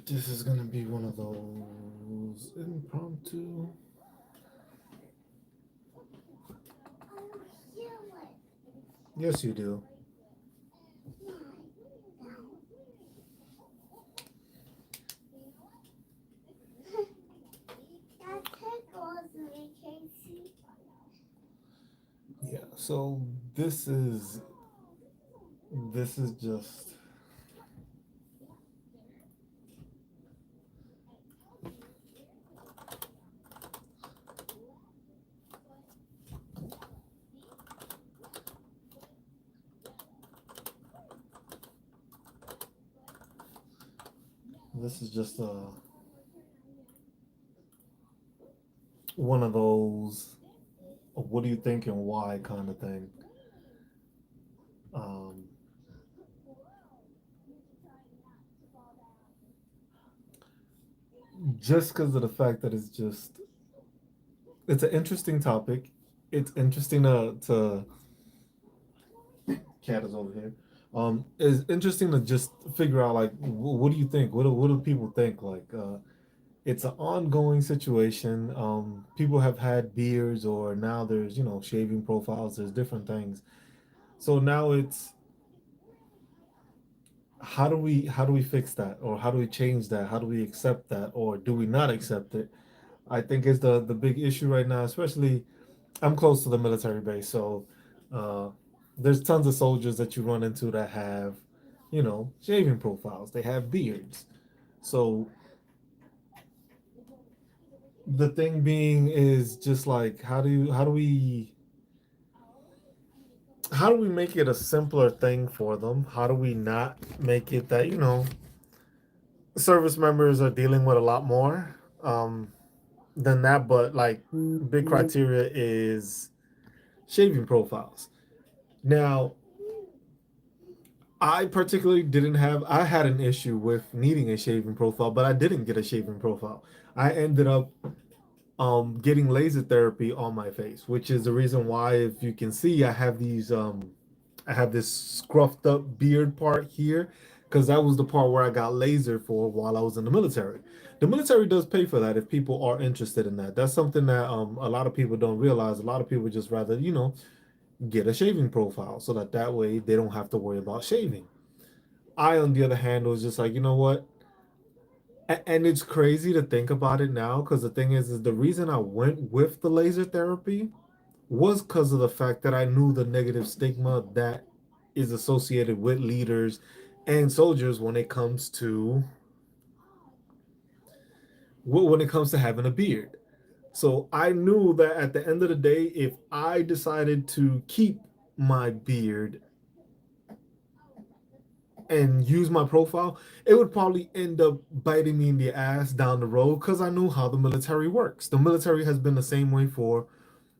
This is gonna be one of those impromptu. Yes, you do. Yeah. So this is just one of those what do you think and why kind of thing. Um, just because of the fact that it's an interesting topic. It's interesting to cat is over here. It's interesting to just figure out like what do you think? What do people think? It's an ongoing situation. People have had beards, or now there's shaving profiles. There's different things. So now it's how do we fix that, or how do we change that? How do we accept that, or do we not accept it? I think is the big issue right now. Especially, I'm close to the military base, so uh, there's tons of soldiers that you run into that have, shaving profiles. They have beards. So the thing being is just like how do we make it a simpler thing for them? How do we not make it that service members are dealing with a lot more than that? But like, big criteria is shaving profiles. Now, I particularly didn't have. I had an issue with needing a shaving profile, but I didn't get a shaving profile. I ended up getting laser therapy on my face, which is the reason why, if you can see, I have this scruffed up beard part here, because that was the part where I got laser for while I was in the military. The military does pay for that if people are interested in that. That's something that a lot of people don't realize. A lot of people just rather get a shaving profile so that way they don't have to worry about shaving. I, on the other hand, was just like, you know what? And it's crazy to think about it now, because the thing is the reason I went with the laser therapy was because of the fact that I knew the negative stigma that is associated with leaders and soldiers when it comes to having a beard. So I knew that at the end of the day, if I decided to keep my beard and use my profile, it would probably end up biting me in the ass down the road, because I knew how the military works. The military has been the same way for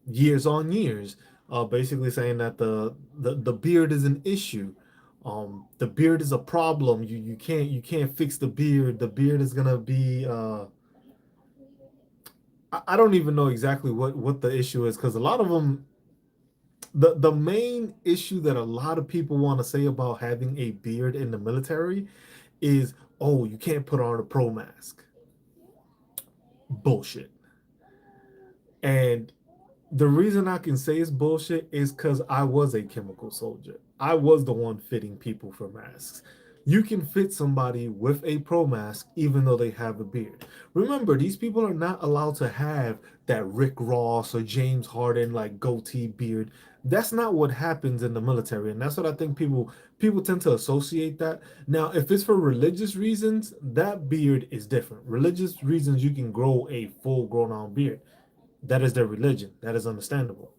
years on years, basically saying that the beard is an issue. The beard is a problem. You can't fix the beard. The beard is gonna be. I don't even know exactly what the issue is, because a lot of them. The main issue that a lot of people want to say about having a beard in the military is, oh, you can't put on a pro mask. Bullshit. And the reason I can say it's bullshit is because I was a chemical soldier. I was the one fitting people for masks. You can fit somebody with a pro mask even though they have a beard. Remember, these people are not allowed to have that Rick Ross or James Harden like goatee beard. That's not what happens in the military, and that's what I think people tend to associate that. Now, if it's for religious reasons, that beard is different. Religious reasons, you can grow a full grown on beard. That is their religion. That is understandable.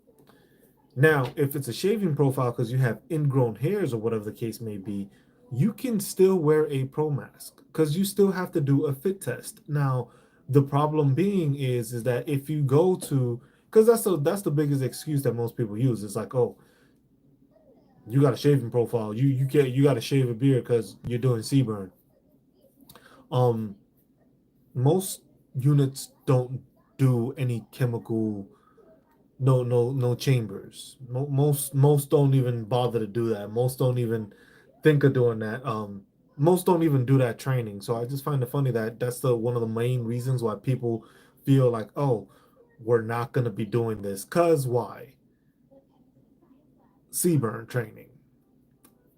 Now, if it's a shaving profile because you have ingrown hairs or whatever the case may be, you can still wear a pro mask because you still have to do a fit test. Now, the problem being is that if you go to, because that's the biggest excuse that most people use. It's like, oh, you got a shaving profile. You got to shave a beard because you're doing CBurn. Um, most units don't do any chemical, no chambers. Most don't even bother to do that. Most don't even think of doing that. Most don't even do that training. So I just find it funny that that's the one of the main reasons why people feel like, oh, we're not going to be doing this. Cause why? CBRN training.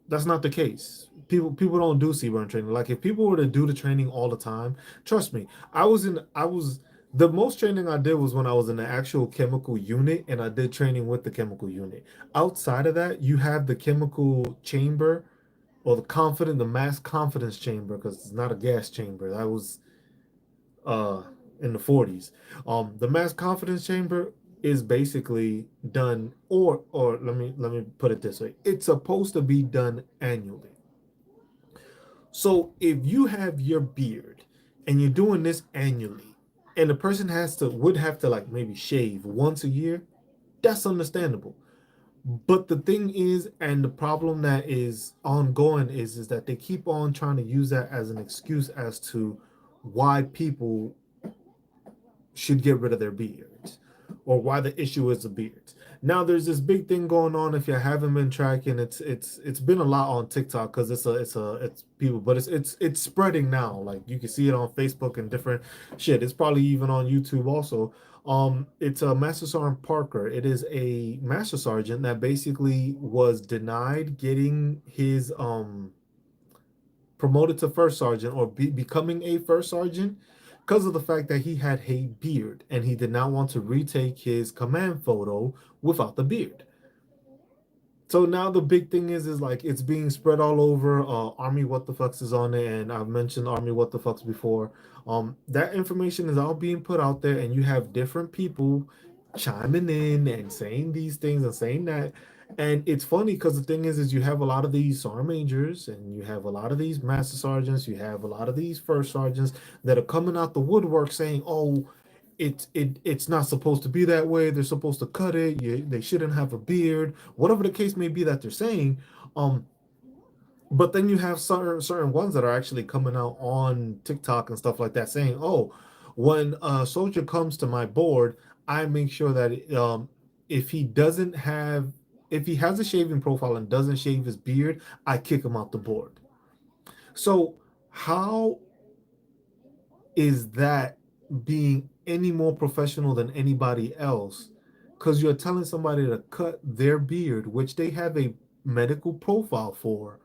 That's not the case. People don't do CBRN training. Like if people were to do the training all the time, trust me, I was the most training I did was when I was in the actual chemical unit and I did training with the chemical unit. Outside of that, you have the chemical chamber or the mass confidence chamber because it's not a gas chamber. That was uh in the 40s. The mass confidence chamber is basically done or let me put it this way. It's supposed to be done annually. So if you have your beard and you're doing this annually and the person would have to like maybe shave once a year, that's understandable. But the thing is, and the problem that is ongoing is that they keep on trying to use that as an excuse as to why people should get rid of their beards or why the issue is the beards. Now there's this big thing going on. If you haven't been tracking, it's been a lot on TikTok because it's people, but it's spreading now. Like you can see it on Facebook and different shit. It's probably even on YouTube also. It's a Master Sergeant Parker. It is a Master Sergeant that basically was denied getting his promoted to first sergeant or becoming a first sergeant because of the fact that he had a beard and he did not want to retake his command photo without the beard. So now the big thing is like it's being spread all over. Army What the Fucks is on it, and I've mentioned Army What the Fucks before. That information is all being put out there, and you have different people chiming in and saying these things and saying that. And it's funny because the thing is you have a lot of these sergeant majors and you have a lot of these master sergeants, you have a lot of these first sergeants that are coming out the woodwork saying, "Oh, it's not supposed to be that way. They're supposed to cut it. They shouldn't have a beard. Whatever the case may be that they're saying." Um, but then you have certain ones that are actually coming out on TikTok and stuff like that saying, "Oh, when a soldier comes to my board, I make sure that if he doesn't have if he has a shaving profile and doesn't shave his beard, I kick him out the board." So how is that being any more professional than anybody else? Because you're telling somebody to cut their beard, which they have a medical profile for,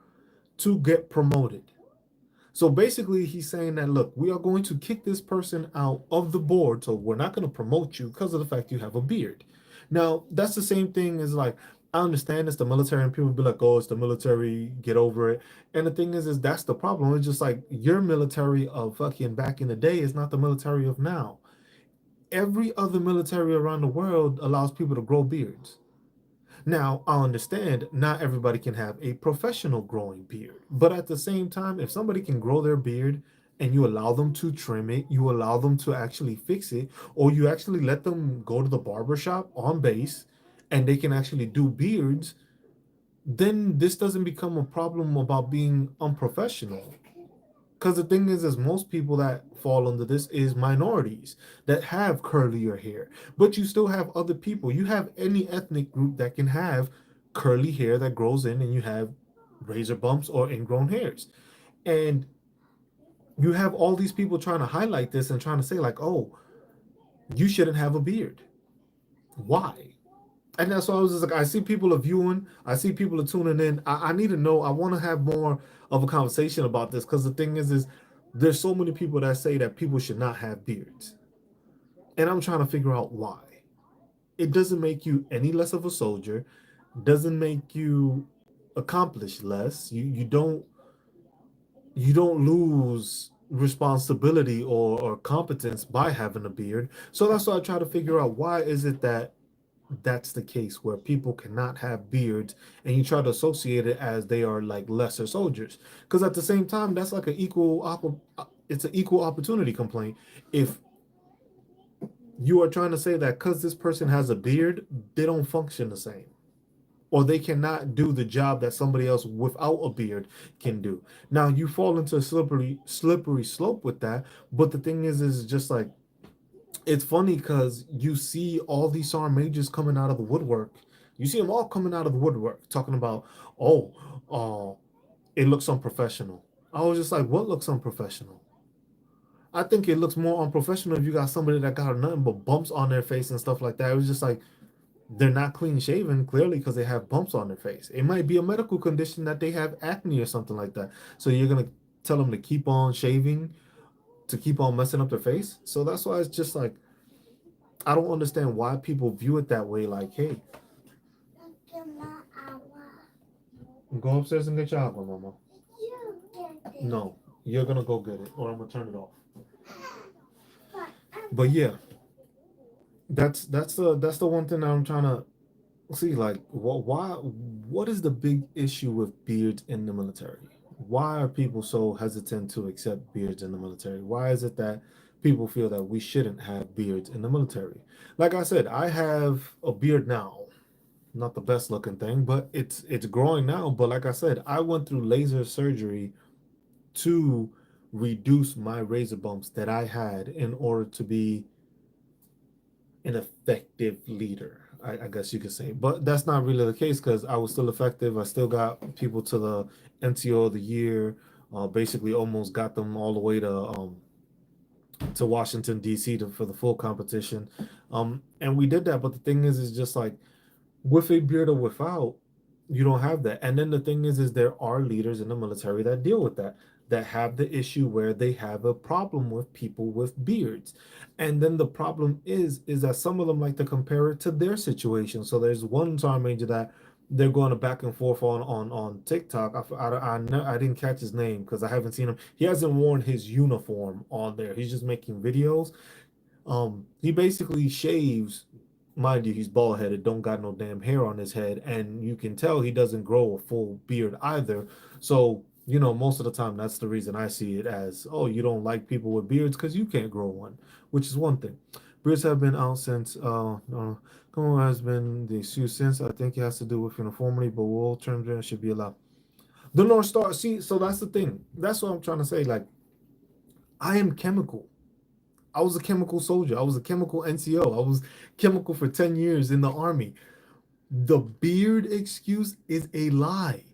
to get promoted. So basically, he's saying that, look, we are going to kick this person out of the board. So we're not going to promote you because of the fact you have a beard. Now, that's the same thing as like, I understand it's the military and people be like, oh, it's the military, get over it. And the thing is that's the problem. It's just like your military of fucking back in the day is not the military of now. Every other military around the world allows people to grow beards. Now, I understand not everybody can have a professional growing beard, but at the same time, if somebody can grow their beard and you allow them to trim it, you allow them to actually fix it, or you actually let them go to the barber shop on base and they can actually do beards, then this doesn't become a problem about being unprofessional. Because the thing is most people that fall under this is minorities that have curlier hair. But you still have other people. You have any ethnic group that can have curly hair that grows in, and you have razor bumps or ingrown hairs. And you have all these people trying to highlight this and trying to say, like, oh, you shouldn't have a beard. Why? And that's why I was just like, I see people are viewing, I see people are tuning in. I need to know, I want to have more of a conversation about this because the thing is there's so many people that say that people should not have beards. And I'm trying to figure out why. It doesn't make you any less of a soldier, doesn't make you accomplish less. You don't lose responsibility or competence by having a beard. So that's why I try to figure out why is it that that's the case where people cannot have beards and you try to associate it as they are like lesser soldiers because at the same time that's like it's an equal opportunity complaint if you are trying to say that because this person has a beard they don't function the same or they cannot do the job that somebody else without a beard can do. Now you fall into a slippery slope with that, but the thing is just like it's funny because you see all these sergeant majors coming out of the woodwork. You see them all coming out of the woodwork talking about, oh, it looks unprofessional. I was just like, what looks unprofessional? I think it looks more unprofessional if you got somebody that got nothing but bumps on their face and stuff like that. It was just like they're not clean shaven, clearly, because they have bumps on their face. It might be a medical condition that they have acne or something like that. So you're gonna tell them to keep on shaving, to keep on messing up their face. So that's why it's just like I don't understand why people view it that way. Like, hey, go upstairs and get your agua, mama. No, you're gonna go get it, or I'm gonna turn it off. But yeah, that's the one thing that I'm trying to see. Like, what is the big issue with beards in the military? Why are people so hesitant to accept beards in the military? Why is it that people feel that we shouldn't have beards in the military? Like I said, I have a beard now. Not the best looking thing, but it's growing now. But like I said, I went through laser surgery to reduce my razor bumps that I had in order to be an effective leader, I guess you could say. But that's not really the case because I was still effective. I still got people to the NTO of the year. Basically, almost got them all the way to Washington D.C. For the full competition. And we did that. But the thing is just like with a beard or without, you don't have that. And then the thing is there are leaders in the military that deal with that, that have the issue where they have a problem with people with beards. And then the problem is that some of them like to compare it to their situation. So there's one sergeant major that they're going back and forth on TikTok. I didn't catch his name because I haven't seen him. He hasn't worn his uniform on there. He's just making videos. He basically shaves, mind you, he's bald headed, don't got no damn hair on his head, and you can tell he doesn't grow a full beard either. So, most of the time that's the reason I see it as, oh, you don't like people with beards because you can't grow one, which is one thing. Beards have been out since come on has been the issue since. I think it has to do with uniformity, but all terms should be allowed. The North Star, see, so that's the thing. That's what I'm trying to say. Like, I am chemical. I was a chemical soldier. I was a chemical NCO. I was chemical for 10 years in the army. The beard excuse is a lie.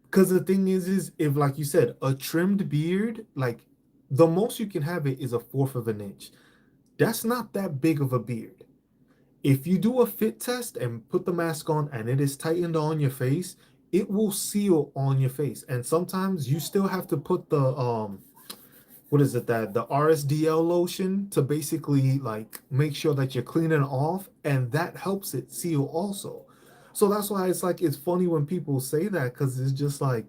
Because the thing is if, like you said, a trimmed beard, like the most you can have it is a fourth of an inch. That's not that big of a beard. If you do a fit test and put the mask on and it is tightened on your face, it will seal on your face. And sometimes you still have to put the what is it, that the RSDL lotion to basically like make sure that you're cleaning off, and that helps it seal also. So that's why it's like it's funny when people say that because it's just like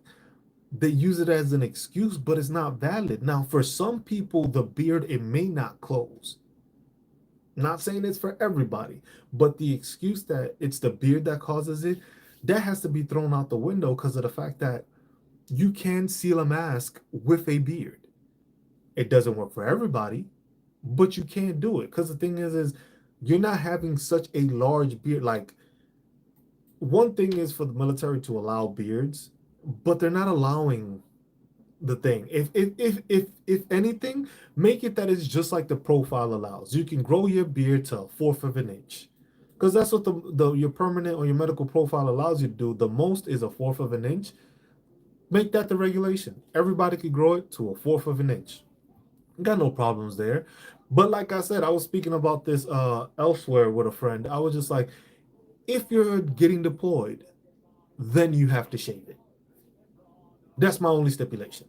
they use it as an excuse, but it's not valid. Now, for some people, the beard it may not close. Not saying it's for everybody, but the excuse that it's the beard that causes it, that has to be thrown out the window because of the fact that you can seal a mask with a beard. It doesn't work for everybody, but you can't do it because the thing is you're not having such a large beard. Like one thing is for the military to allow beards, but they're not allowing the thing. If anything, make it that it's just like the profile allows. You can grow your beard to a fourth of an inch. Because that's what the your permanent or your medical profile allows you to do. The most is a fourth of an inch. Make that the regulation. Everybody can grow it to a fourth of an inch. Got no problems there. But like I said, I was speaking about this elsewhere with a friend. I was just like, if you're getting deployed, then you have to shave it. That's my only stipulation.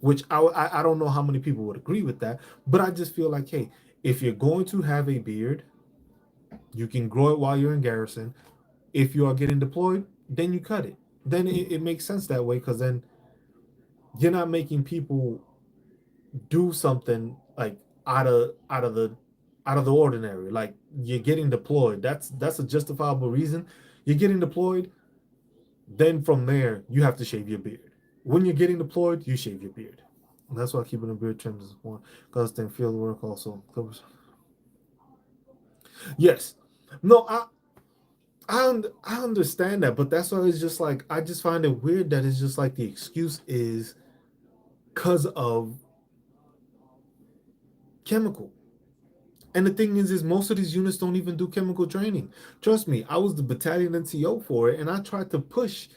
Which I don't know how many people would agree with that, but I just feel like, hey, if you're going to have a beard, you can grow it while you're in garrison. If you are getting deployed, then you cut it. Then it makes sense that way because then you're not making people do something like out of out of the out of the ordinary. Like you're getting deployed. That's a justifiable reason. You're getting deployed, then from there you have to shave your beard. When you're getting deployed, you shave your beard. And that's why keeping a beard trimmed is important. Because then field work also covers. Yes. No, I understand that, but that's why it's just like I just find it weird that it's just like the excuse is because of chemical. And the thing is most of these units don't even do chemical training. Trust me, I was the battalion NCO for it, and I tried to push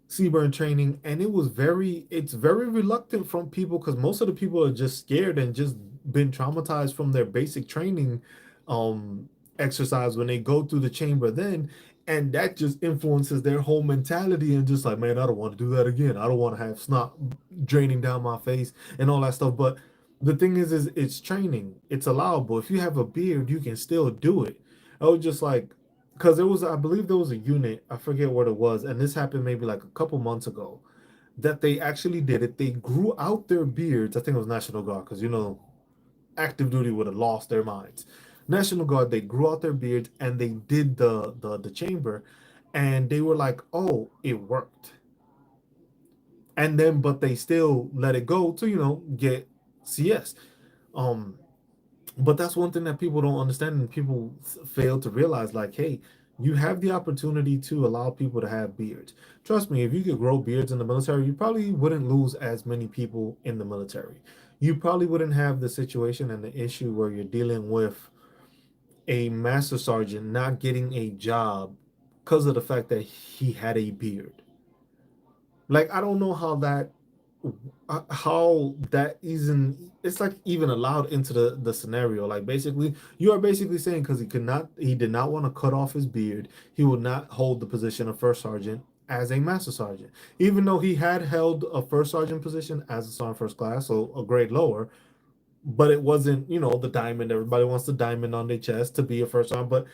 CBRN training, and it's very reluctant from people because most of the people are just scared and just been traumatized from their basic training um exercise when they go through the chamber then, and that just influences their whole mentality and just like, man, I don't want to do that again. I don't want to have snot draining down my face and all that stuff. But the thing is it's training. It's allowable. If you have a beard, you can still do it. I was just like, because there was, I believe there was a unit, I forget what it was, and this happened maybe like a couple months ago, that they actually did it. They grew out their beards. I think it was National Guard, because active duty would have lost their minds. National Guard, they grew out their beards and they did the chamber, and they were like, oh, it worked. And then, but they still let it go to get CS. Um, but that's one thing that people don't understand and people fail to realize, like, hey, you have the opportunity to allow people to have beards. Trust me, if you could grow beards in the military, you probably wouldn't lose as many people in the military. You probably wouldn't have the situation and the issue where you're dealing with a master sergeant not getting a job because of the fact that he had a beard. Like, I don't know how that isn't, it's like even allowed into the scenario. Like, basically you are basically saying because he did not want to cut off his beard, he would not hold the position of first sergeant as a master sergeant, even though he had held a first sergeant position as a sergeant first class, so a grade lower. But it wasn't, the diamond. Everybody wants the diamond on their chest to be a first sergeant, but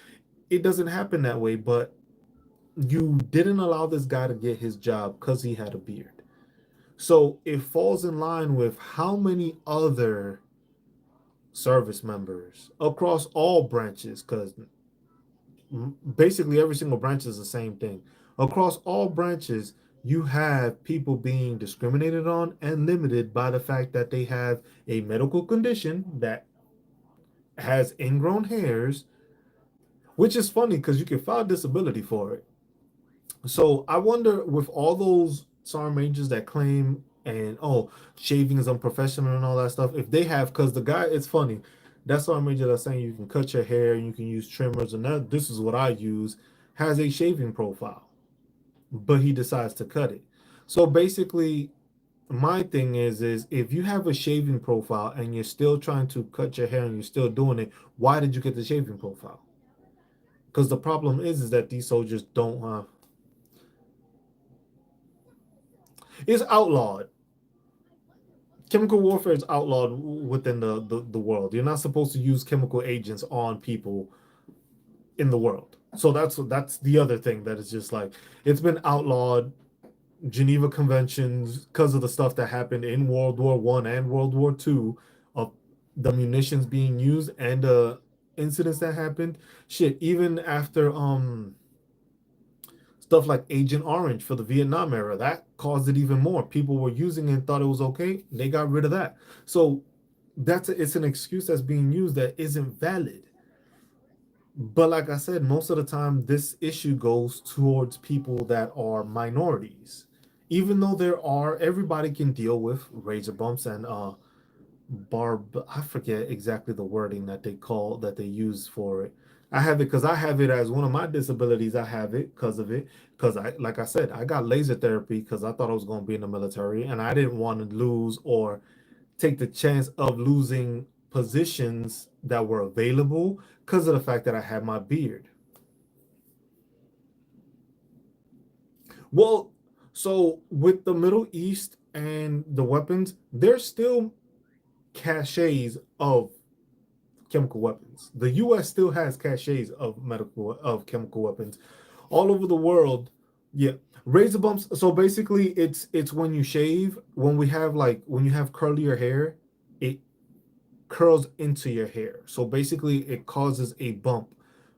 it doesn't happen that way. But you didn't allow this guy to get his job because he had a beard. So it falls in line with how many other service members across all branches, because basically every single branch is the same thing. Across all branches, you have people being discriminated on and limited by the fact that they have a medical condition that has ingrown hairs, which is funny because you can file disability for it. So I wonder, with all those sergeant majors that claim and shaving is unprofessional and all that stuff, if they have, because the guy, it's funny, that sergeant major that's saying you can cut your hair and you can use trimmers and that this is what I use, has a shaving profile, but he decides to cut it. So basically, my thing is if you have a shaving profile and you're still trying to cut your hair and you're still doing it, why did you get the shaving profile? Because the problem is that these soldiers don't have. It's outlawed. Chemical warfare is outlawed within the world. You're not supposed to use chemical agents on people in the world. So that's the other thing that is just like, it's been outlawed. Geneva Conventions, because of the stuff that happened in World War I and World War II, of the munitions being used and the incidents that happened. Shit, even after stuff like Agent Orange for the Vietnam era, that caused it even more. People were using it and thought it was okay. They got rid of that. So it's an excuse that's being used that isn't valid. But like I said, most of the time this issue goes towards people that are minorities. Even though everybody can deal with razor bumps and I forget exactly the wording that they use for it. I have it because I have it as one of my disabilities. I have it because of it. Because like I said, I got laser therapy because I thought I was going to be in the military and I didn't want to lose or take the chance of losing positions that were available because of the fact that I had my beard. Well, so with the Middle East and the weapons, there's still caches of chemical weapons. The U.S. still has caches of chemical weapons all over the world. Yeah, razor bumps. So basically, it's when you shave, when you have curlier hair, it curls into your hair. So basically, it causes a bump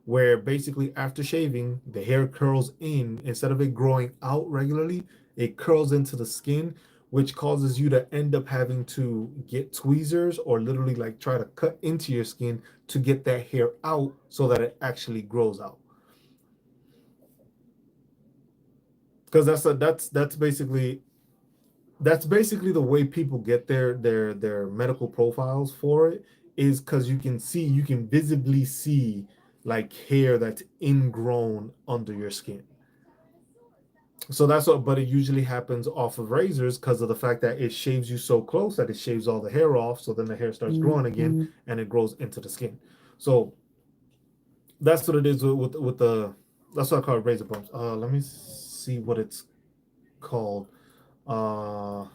where basically after shaving, the hair curls in instead of it growing out regularly, it curls into the skin, which causes you to end up having to get tweezers or literally like try to cut into your skin to get that hair out so that it actually grows out. Because that's basically the way people get their medical profiles for it, is because you can visibly see like hair that's ingrown under your skin. So that's what, but it usually happens off of razors because of the fact that it shaves you so close that it shaves all the hair off. So then the hair starts growing again Mm-hmm. and it grows into the skin. So that's what it is with the, that's what I call it, razor bumps. Let me see what it's called. Uh,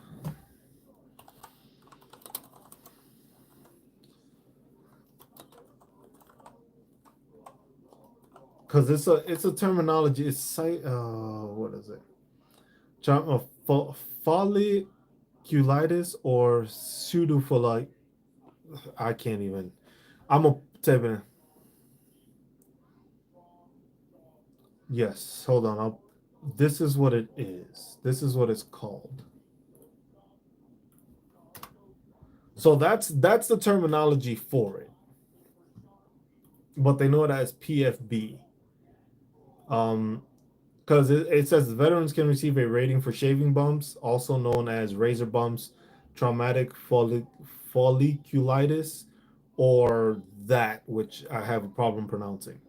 because it's a terminology. It's what is it? Folliculitis or pseudofolite. I can't even. I'm a type in. Yes, hold on. This is what it is. This is what it's called. So that's the terminology for it, but they know it as PFB. Um, because it says veterans can receive a rating for shaving bumps, also known as razor bumps, traumatic folliculitis, or that which I have a problem pronouncing.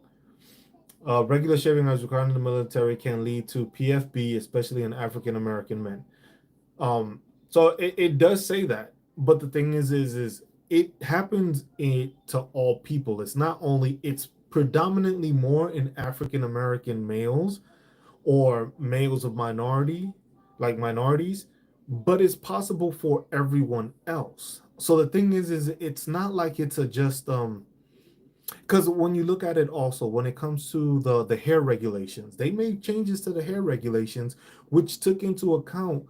Regular shaving as required in the military can lead to PFB, especially in African American men. Um, so it does say that, but the thing is it happens to all people. It's not only, it's predominantly more in African American males or males of minority, like minorities, but it's possible for everyone else. So the thing is it's not like it's a just because when you look at it also when it comes to the hair regulations, they made changes to the hair regulations which took into account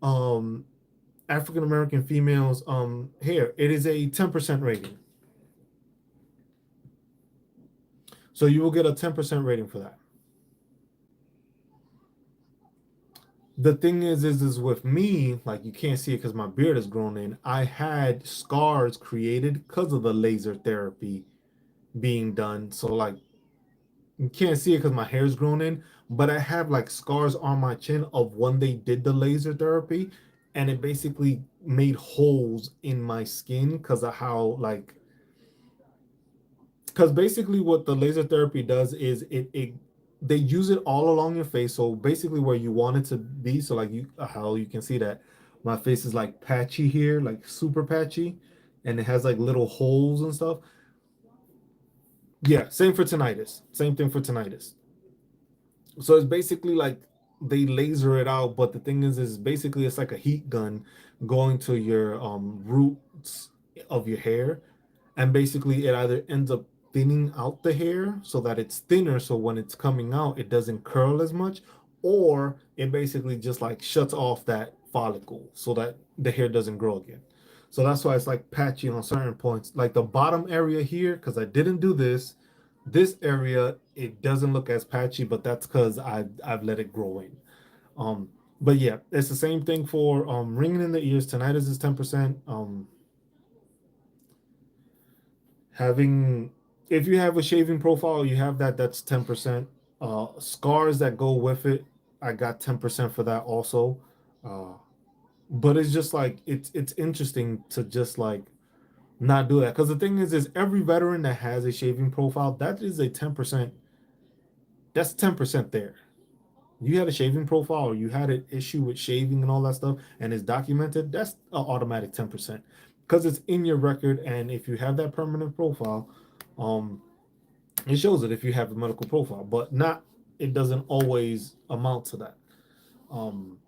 um African American females hair. It is a 10% rating. So you will get a 10% rating for that. The thing is with me, like you can't see it because my beard has grown in. I had scars created because of the laser therapy being done. So like you can't see it because my hair's grown in, but I have like scars on my chin of when they did the laser therapy, and it basically made holes in my skin because of how like because basically what the laser therapy does is it they use it all along your face. So basically where you want it to be, so like you how you can see that my face is like patchy here, like super patchy, and it has like little holes and stuff. Yeah, same for tinnitus. Same thing for tinnitus. So it's basically like they laser it out, but the thing is basically it's like a heat gun going to your roots of your hair, and basically it either ends up thinning out the hair so that it's thinner, so when it's coming out it doesn't curl as much, or it basically just like shuts off that follicle so that the hair doesn't grow again. So that's why it's like patchy on certain points, like the bottom area here, because I didn't do this area, it doesn't look as patchy, but that's because I've let it grow in. Um, but yeah, it's the same thing for ringing in the ears. Tinnitus is 10%. Having If you have a shaving profile, you have that. That's 10%. Scars that go with it, I got 10% for that also. Uh, but it's just like it's interesting to just like not do that because the thing is every veteran that has a shaving profile, that is a 10%. That's 10% there. You had a shaving profile or you had an issue with shaving and all that stuff and it's documented, that's an automatic 10% because it's in your record. And if you have that permanent profile, um, it shows it if you have a medical profile, but not, it doesn't always amount to that. Um,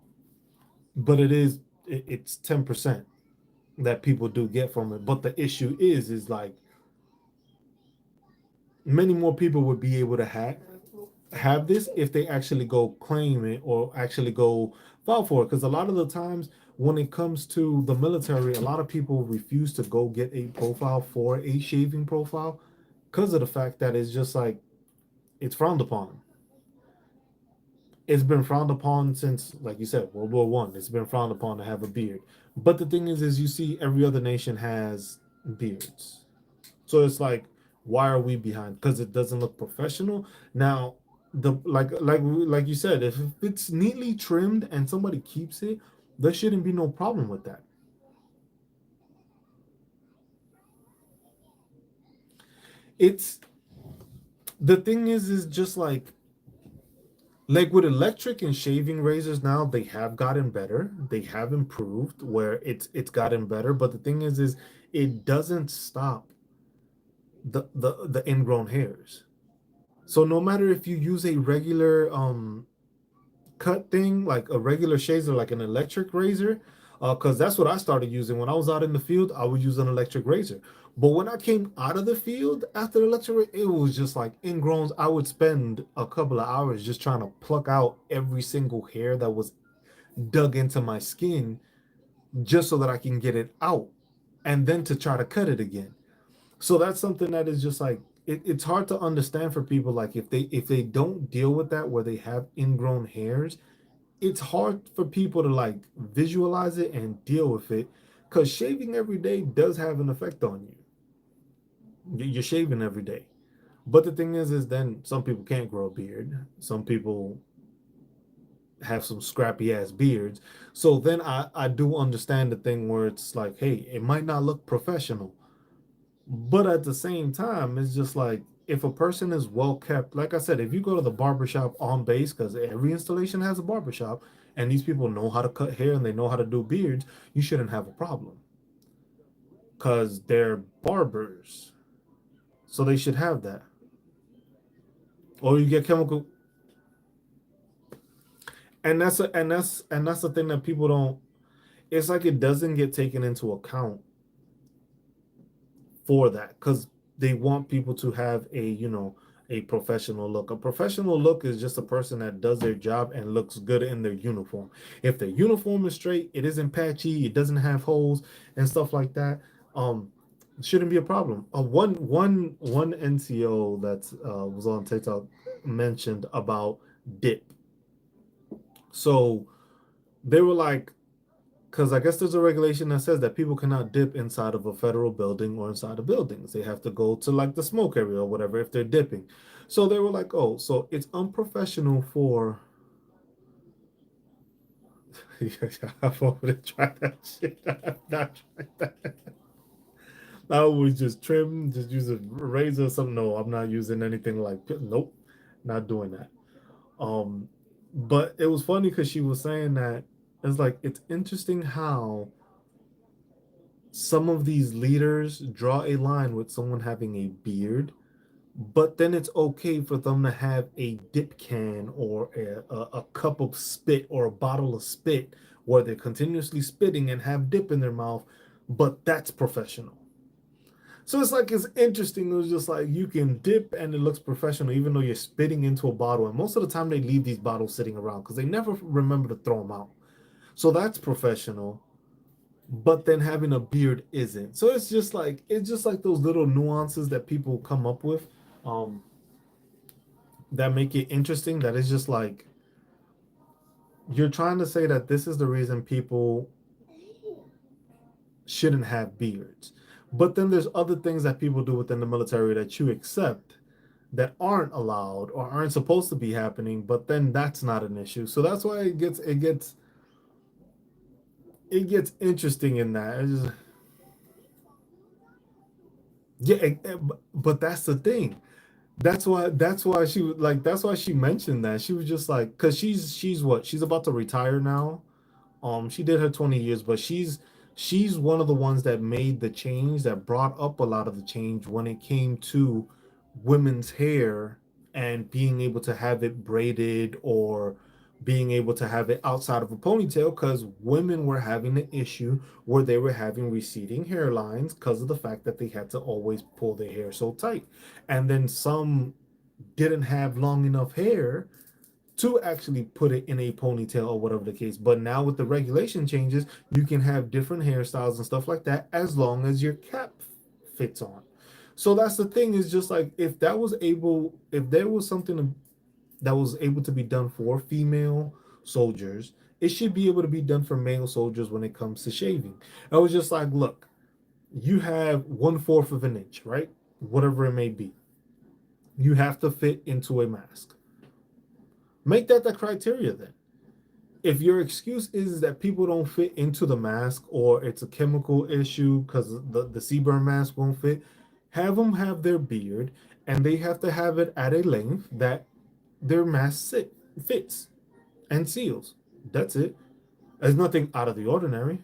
but it's 10% that people do get from it. But the issue is like many more people would be able to have this if they actually go claim it or actually go file for it. Because a lot of the times when it comes to the military, a lot of people refuse to go get a profile for a shaving profile because of the fact that it's just like it's frowned upon. It's been frowned upon since, like you said, World War I. It's been frowned upon to have a beard. But the thing is you see every other nation has beards. So it's like, why are we behind? Because it doesn't look professional. Now, the like you said, if it's neatly trimmed and somebody keeps it, there shouldn't be no problem with that. It's the thing is just like Like with electric and shaving razors now, they have gotten better. They have improved where it's gotten better. But the thing is it doesn't stop the ingrown hairs. So no matter if you use a regular cut thing, like a regular shazer, like an electric razor, because that's what I started using when I was out in the field. I would use an electric razor. But when I came out of the field after the electric, it was just like ingrowns. I would spend a couple of hours just trying to pluck out every single hair that was dug into my skin just so that I can get it out and then to try to cut it again. So that's something that is just like it's hard to understand for people like if they don't deal with that where they have ingrown hairs, it's hard for people to like visualize it and deal with it because shaving every day does have an effect on you. You're shaving every day. But the thing is then some people can't grow a beard. Some people have some scrappy ass beards. So then I do understand the thing where it's like, hey, it might not look professional, but at the same time, it's just like if a person is well kept, like I said, if you go to the barbershop on base, because every installation has a barbershop, and these people know how to cut hair and they know how to do beards, you shouldn't have a problem because they're barbers. So they should have that. Or you get chemical, and that's the thing that people don't. It's like it doesn't get taken into account for that because they want people to have a professional look. A professional look is just a person that does their job and looks good in their uniform. If their uniform is straight, it isn't patchy, it doesn't have holes and stuff like that, it shouldn't be a problem. One NCO that was on TikTok mentioned about dip. So they were like, because I guess there's a regulation that says that people cannot dip inside of a federal building or inside of buildings. They have to go to like the smoke area or whatever if they're dipping. So they were like, oh, so it's unprofessional for. I've already tried that shit. I've not tried that. I always just trim, just use a razor or something. No, I'm not using anything like, nope, not doing that. Um, but it was funny because she was saying that it's like, it's interesting how some of these leaders draw a line with someone having a beard, but then it's okay for them to have a dip can or a cup of spit or a bottle of spit where they're continuously spitting and have dip in their mouth, but that's professional. So it's like it's interesting. It was just like you can dip and it looks professional, even though you're spitting into a bottle. And most of the time they leave these bottles sitting around because they never remember to throw them out. So that's professional, but then having a beard isn't. So it's just like those little nuances that people come up with um that make it interesting that is just like you're trying to say that this is the reason people shouldn't have beards. But then there's other things that people do within the military that you accept that aren't allowed or aren't supposed to be happening, but then that's not an issue. So that's why it gets interesting in that. It's just, yeah, but that's the thing. That's why she was like that's why she mentioned that. She was just like because she's what? She's about to retire now. She did her 20 years, but she's one of the ones that made the change that brought up a lot of the change when it came to women's hair and being able to have it braided or being able to have it outside of a ponytail because women were having an issue where they were having receding hairlines because of the fact that they had to always pull their hair so tight. And then some didn't have long enough hair to actually put it in a ponytail or whatever the case. But now with the regulation changes, you can have different hairstyles and stuff like that as long as your cap fits on. So that's the thing is just like if there was something that was able to be done for female soldiers, it should be able to be done for male soldiers when it comes to shaving. I was just like, look, you have 1/4 of an inch, right? Whatever it may be. You have to fit into a mask. Make that the criteria then. If your excuse is that people don't fit into the mask or it's a chemical issue because the CBRN mask won't fit, have them have their beard and they have to have it at a length that their masks sit. fits and seals. That's it. There's nothing out of the ordinary.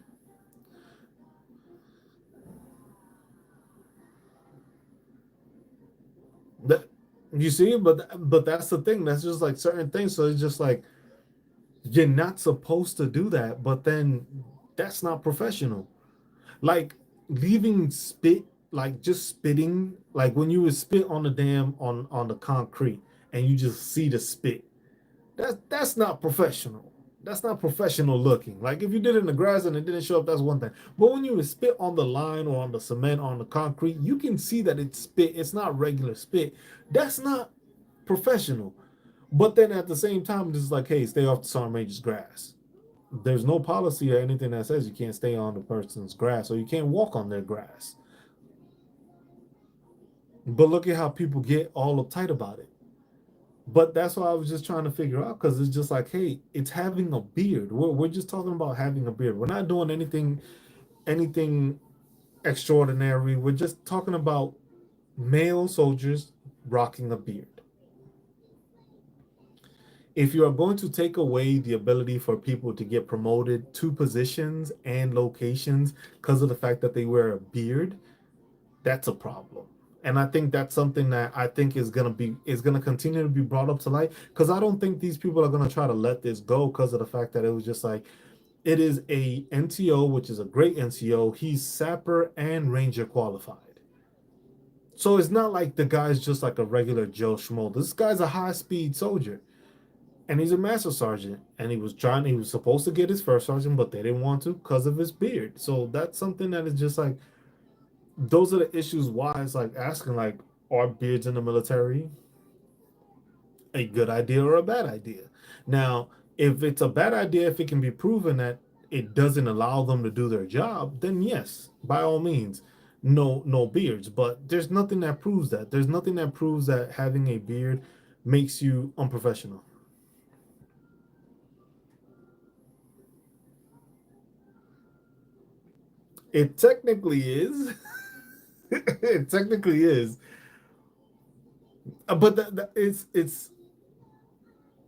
That you see, but that's the thing. That's just like certain things. So it's just like you're not supposed to do that, but then that's not professional. Like leaving spit, like just spitting, like when you would spit on the dam on the concrete and you just see the spit. That's not professional. That's not professional looking. Like if you did it in the grass and it didn't show up, that's one thing. But when you would spit on the line or on the cement or on the concrete, you can see that it's spit. It's not regular spit. That's not professional. But then at the same time, it's like, hey, stay off the sergeant major's grass. There's no policy or anything that says you can't stay on the person's grass or you can't walk on their grass. But look at how people get all uptight about it. But that's what I was just trying to figure out because it's just like, hey, it's having a beard. We're just talking about having a beard. We're not doing anything extraordinary. We're just talking about male soldiers rocking a beard. If you are going to take away the ability for people to get promoted to positions and locations because of the fact that they wear a beard, that's a problem. And I think that's something that I think is gonna continue to be brought up to light because I don't think these people are gonna try to let this go because of the fact that it was just like it is a NTO, which is a great NCO. He's sapper and ranger qualified. So it's not like the guy's just like a regular Joe Schmo. This guy's a high speed soldier and he's a master sergeant. And he was supposed to get his first sergeant, but they didn't want to because of his beard. So that's something that is just like those are the issues why it's like asking like are beards in the military a good idea or a bad idea. Now if it's a bad idea, if it can be proven that it doesn't allow them to do their job, then yes, by all means, no beards. But there's nothing that proves that. There's nothing that proves that having a beard makes you unprofessional. It technically is. It technically is. But it's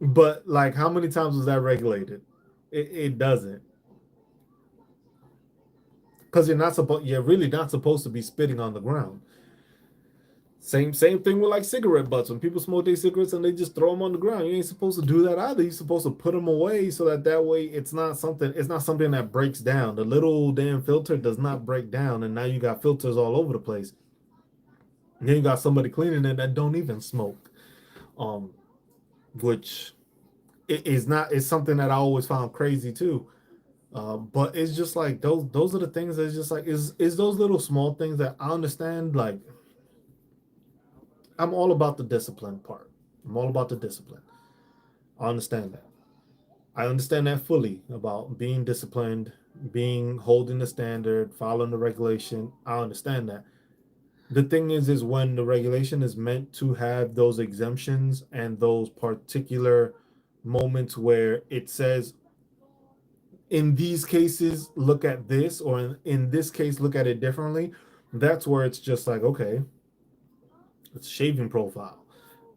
but like how many times was that regulated? It doesn't. Because you're really not supposed to be spitting on the ground. Same thing with like cigarette butts. When people smoke their cigarettes and they just throw them on the ground, you ain't supposed to do that either. You're supposed to put them away so that way it's not something that breaks down. The little damn filter does not break down, and now you got filters all over the place. And then you got somebody cleaning it that don't even smoke. Um, which is not is something that I always found crazy too. But it's just like those are the things that's just like is those little small things that I understand. Like I'm all about the discipline part. I'm all about the discipline. I understand that. I understand that fully about being disciplined, being holding the standard, following the regulation. I understand that. The thing is when the regulation is meant to have those exemptions and those particular moments where it says in these cases look at this or in this case look at it differently, that's where it's just like okay, it's shaving profile.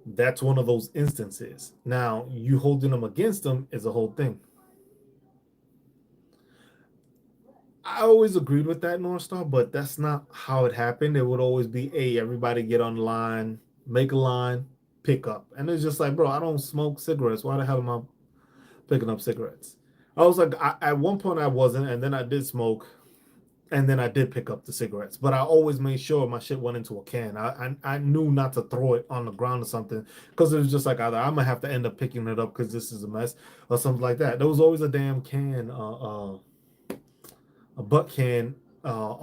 That's one of those instances. Now you holding them against them is a whole thing. I always agreed with that North Star, but that's not how it happened. It would always be, hey, everybody get on the line, make a line, pick up. And it's just like, bro, I don't smoke cigarettes. Why the hell am I picking up cigarettes? I was like, at one point I wasn't, and then I did smoke, and then I did pick up the cigarettes. But I always made sure my shit went into a can. I knew not to throw it on the ground or something because it was just like either I'm gonna have to end up picking it up because this is a mess or something like that. There was always a damn can, a butt can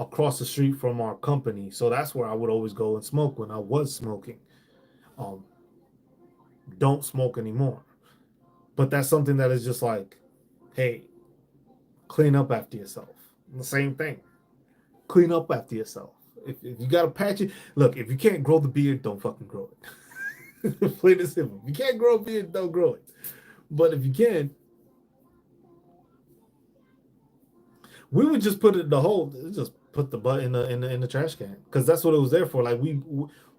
across the street from our company. So that's where I would always go and smoke when I was smoking. Um, don't smoke anymore. But that's something that is just like, hey, clean up after yourself. The same thing. Clean up after yourself. If you got a patch it, look, if you can't grow the beard, don't fucking grow it. Plain and simple. If you can't grow a beard, don't grow it. But if you can, we would just put it in the hole, just put the butt in the trash can because that's what it was there for. Like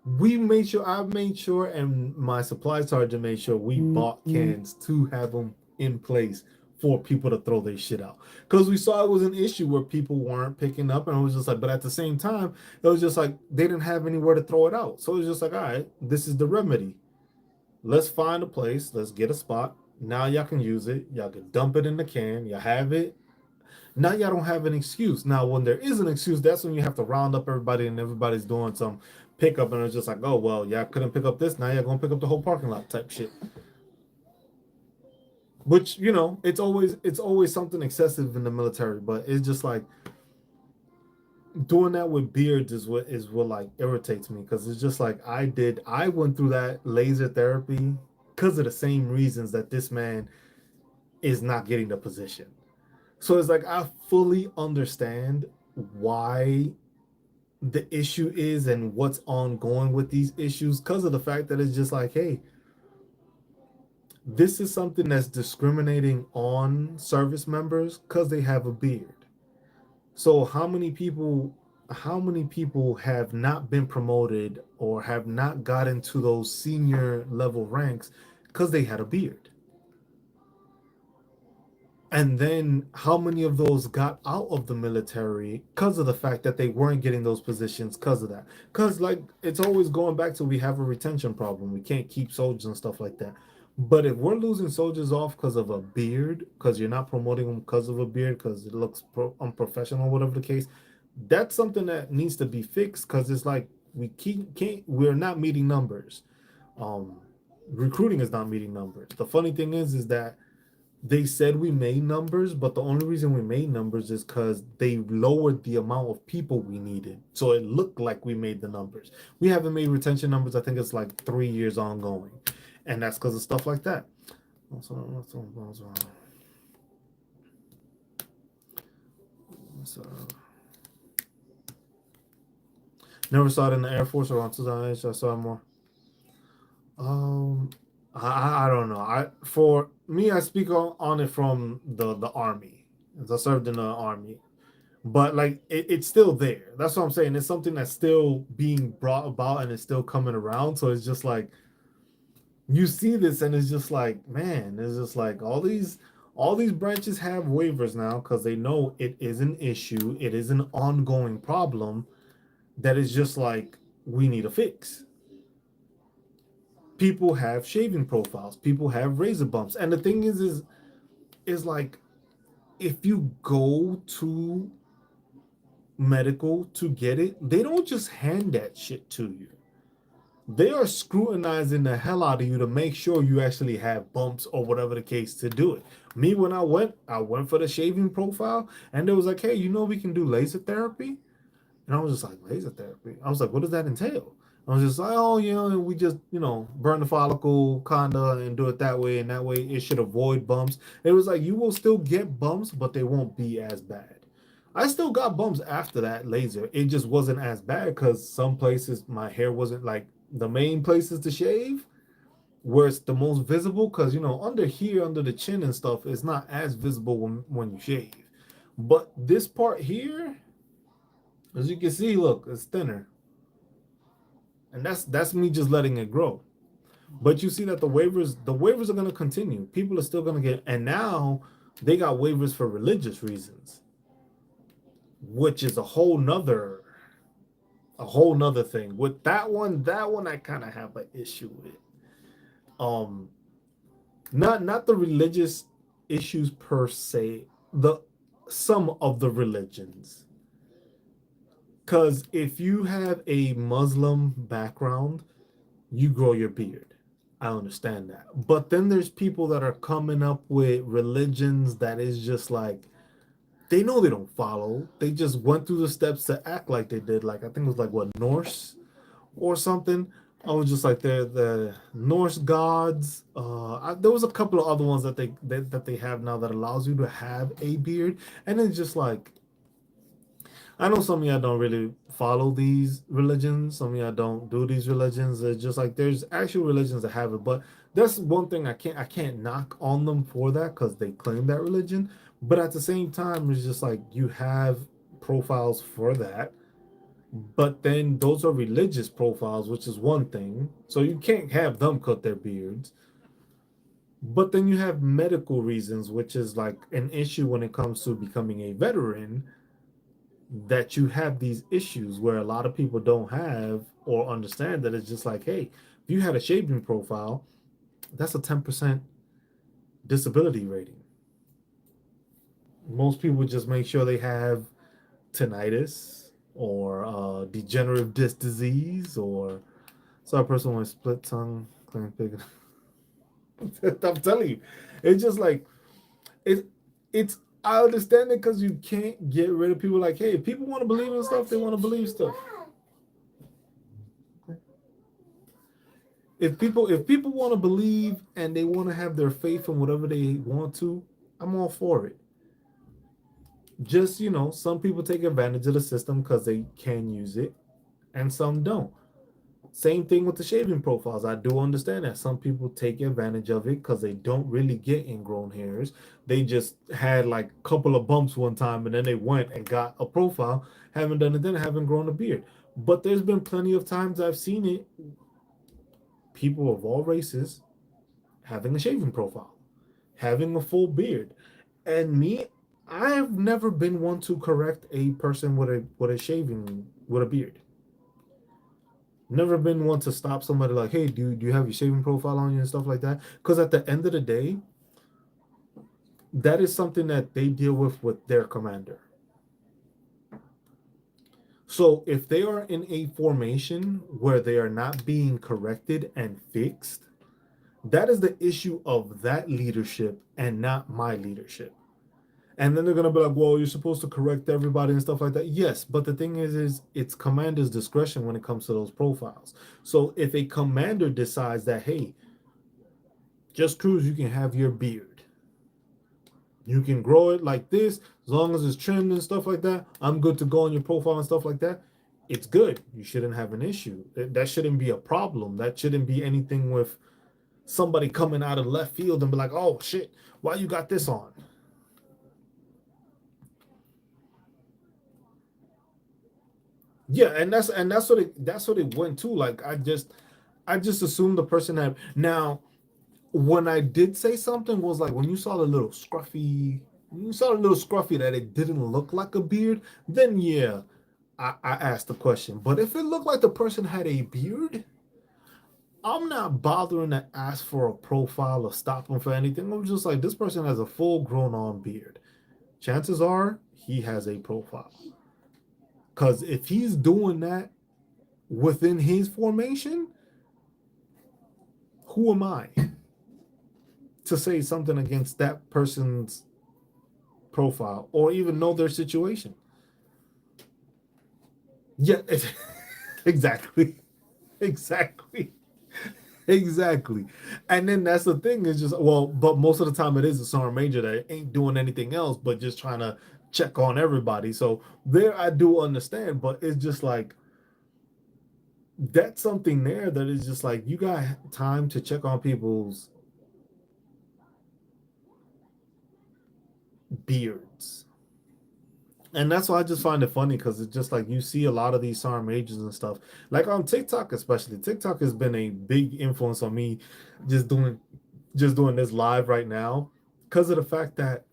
We made sure, I made sure, and my supply sergeant made sure we bought cans to have them in place for people to throw their shit out. Because we saw it was an issue where people weren't picking up, and it was just like, but at the same time, it was just like they didn't have anywhere to throw it out. So it was just like, all right, this is the remedy. Let's find a place, let's get a spot. Now y'all can use it, y'all can dump it in the can, you have it. Now y'all don't have an excuse. Now, when there is an excuse, that's when you have to round up everybody and everybody's doing some pickup, and it's just like, oh well, y'all couldn't pick up this. Now y'all gonna pick up the whole parking lot type shit. Which, you know, it's always something excessive in the military, but it's just like doing that with beards is what like irritates me, because it's just like I went through that laser therapy because of the same reasons that this man is not getting the position. So it's like I fully understand why the issue is and what's ongoing with these issues, because of the fact that it's just like, hey, this is something that's discriminating on service members because they have a beard. So how many people have not been promoted or have not gotten to those senior level ranks because they had a beard? And then how many of those got out of the military because of the fact that they weren't getting those positions because of that? Because, like, it's always going back to we have a retention problem. We can't keep soldiers and stuff like that. But if we're losing soldiers off because of a beard, because you're not promoting them because of a beard, because it looks unprofessional, whatever the case, that's something that needs to be fixed, because it's like we're not meeting numbers. Um, Recruiting is not meeting numbers. The funny thing is that they said we made numbers, but the only reason we made numbers is because they lowered the amount of people we needed. So it looked like we made the numbers. We haven't made retention numbers. I think it's like 3 years ongoing. And that's because of stuff like that. So, never saw it in the Air Force or on 2008. I saw it more. Um, I don't know. For me, I speak on it from the army, as I served in the army. But like it's still there. That's what I'm saying. It's something that's still being brought about and it's still coming around. So it's just like you see this and it's just like, man, it's just like all these branches have waivers now because they know it is an issue. It is an ongoing problem that is just like we need a fix. People have shaving profiles. People have razor bumps. And the thing is like if you go to medical to get it, they don't just hand that shit to you. They are scrutinizing the hell out of you to make sure you actually have bumps or whatever the case to do it. Me, when I went for the shaving profile, and it was like, hey, we can do laser therapy. And I was just like, laser therapy? I was like, what does that entail? I was just like, oh, we just, burn the follicle kinda and do it that way, and that way it should avoid bumps. It was like, you will still get bumps, but they won't be as bad. I still got bumps after that laser. It just wasn't as bad because some places my hair wasn't like the main places to shave where it's the most visible, because under here, under the chin and stuff, it's not as visible when you shave. But this part here, as you can see, look, it's thinner. And that's me just letting it grow. But you see that the waivers are going to continue. People are still going to get, and now they got waivers for religious reasons, which is a whole nother thing. With that one I kind of have an issue with. Um, not the religious issues per se, the some of the religions. Because if you have a Muslim background, you grow your beard. I understand that. But then there's people that are coming up with religions that is just like they know they don't follow. They just went through the steps to act like they did. Like I think it was like what, Norse or something. I was just like the Norse gods. There was a couple of other ones that they have now that allows you to have a beard, and it's just like I know some of y'all don't really follow these religions. Some of y'all don't do these religions. It's just like there's actual religions that have it, but that's one thing I can't knock on them for that because they claim that religion. But at the same time, it's just like you have profiles for that. But then those are religious profiles, which is one thing. So you can't have them cut their beards. But then you have medical reasons, which is like an issue when it comes to becoming a veteran, that you have these issues where a lot of people don't have or understand that it's just like, hey, if you had a shaving profile, that's a 10% disability rating. Most people just make sure they have tinnitus or degenerative disc disease or so a person with split tongue. I'm telling you, it's just like it. It's I understand it because you can't get rid of people. Like, hey, if people want to believe in stuff, they want to believe stuff. If people want to believe and they want to have their faith in whatever they want to, I'm all for it. Just some people take advantage of the system because they can use it, and some don't. Same thing with the shaving profiles. I do understand that some people take advantage of it because they don't really get ingrown hairs. They just had like a couple of bumps one time and then they went and got a profile, haven't done it then, haven't grown a beard. But there's been plenty of times I've seen it, people of all races having a shaving profile, having a full beard. And me, I have never been one to correct a person with a shaving with a beard. Never been one to stop somebody like, hey, do you have your shaving profile on you and stuff like that? Because at the end of the day, that is something that they deal with their commander. So if they are in a formation where they are not being corrected and fixed, that is the issue of that leadership and not my leadership. And then they're gonna be like, well, you're supposed to correct everybody and stuff like that. Yes, but the thing is it's commander's discretion when it comes to those profiles. So if a commander decides that, hey, just Cruz, you can have your beard. You can grow it like this, as long as it's trimmed and stuff like that. I'm good to go on your profile and stuff like that. It's good. You shouldn't have an issue. That shouldn't be a problem. That shouldn't be anything with somebody coming out of left field and be like, oh shit, why you got this on? Yeah, and that's what it went to. Like I just assumed the person had. Now when I did say something was like when you saw the little scruffy, that it didn't look like a beard, then yeah, I asked the question. But if it looked like the person had a beard, I'm not bothering to ask for a profile or stop him for anything. I'm just like, this person has a full grown on beard. Chances are he has a profile. Because if he's doing that within his formation, who am I to say something against that person's profile or even know their situation? Yeah, exactly. Exactly. Exactly. And then that's the thing is just, well, but most of the time it is a sergeant major that ain't doing anything else but just trying to check on everybody. So there I do understand, but it's just like that's something there that is just like you got time to check on people's beards. And that's why I just find it funny because it's just like you see a lot of these sergeant majors and stuff, like on TikTok especially. TikTok has been a big influence on me, just doing this live right now because of the fact that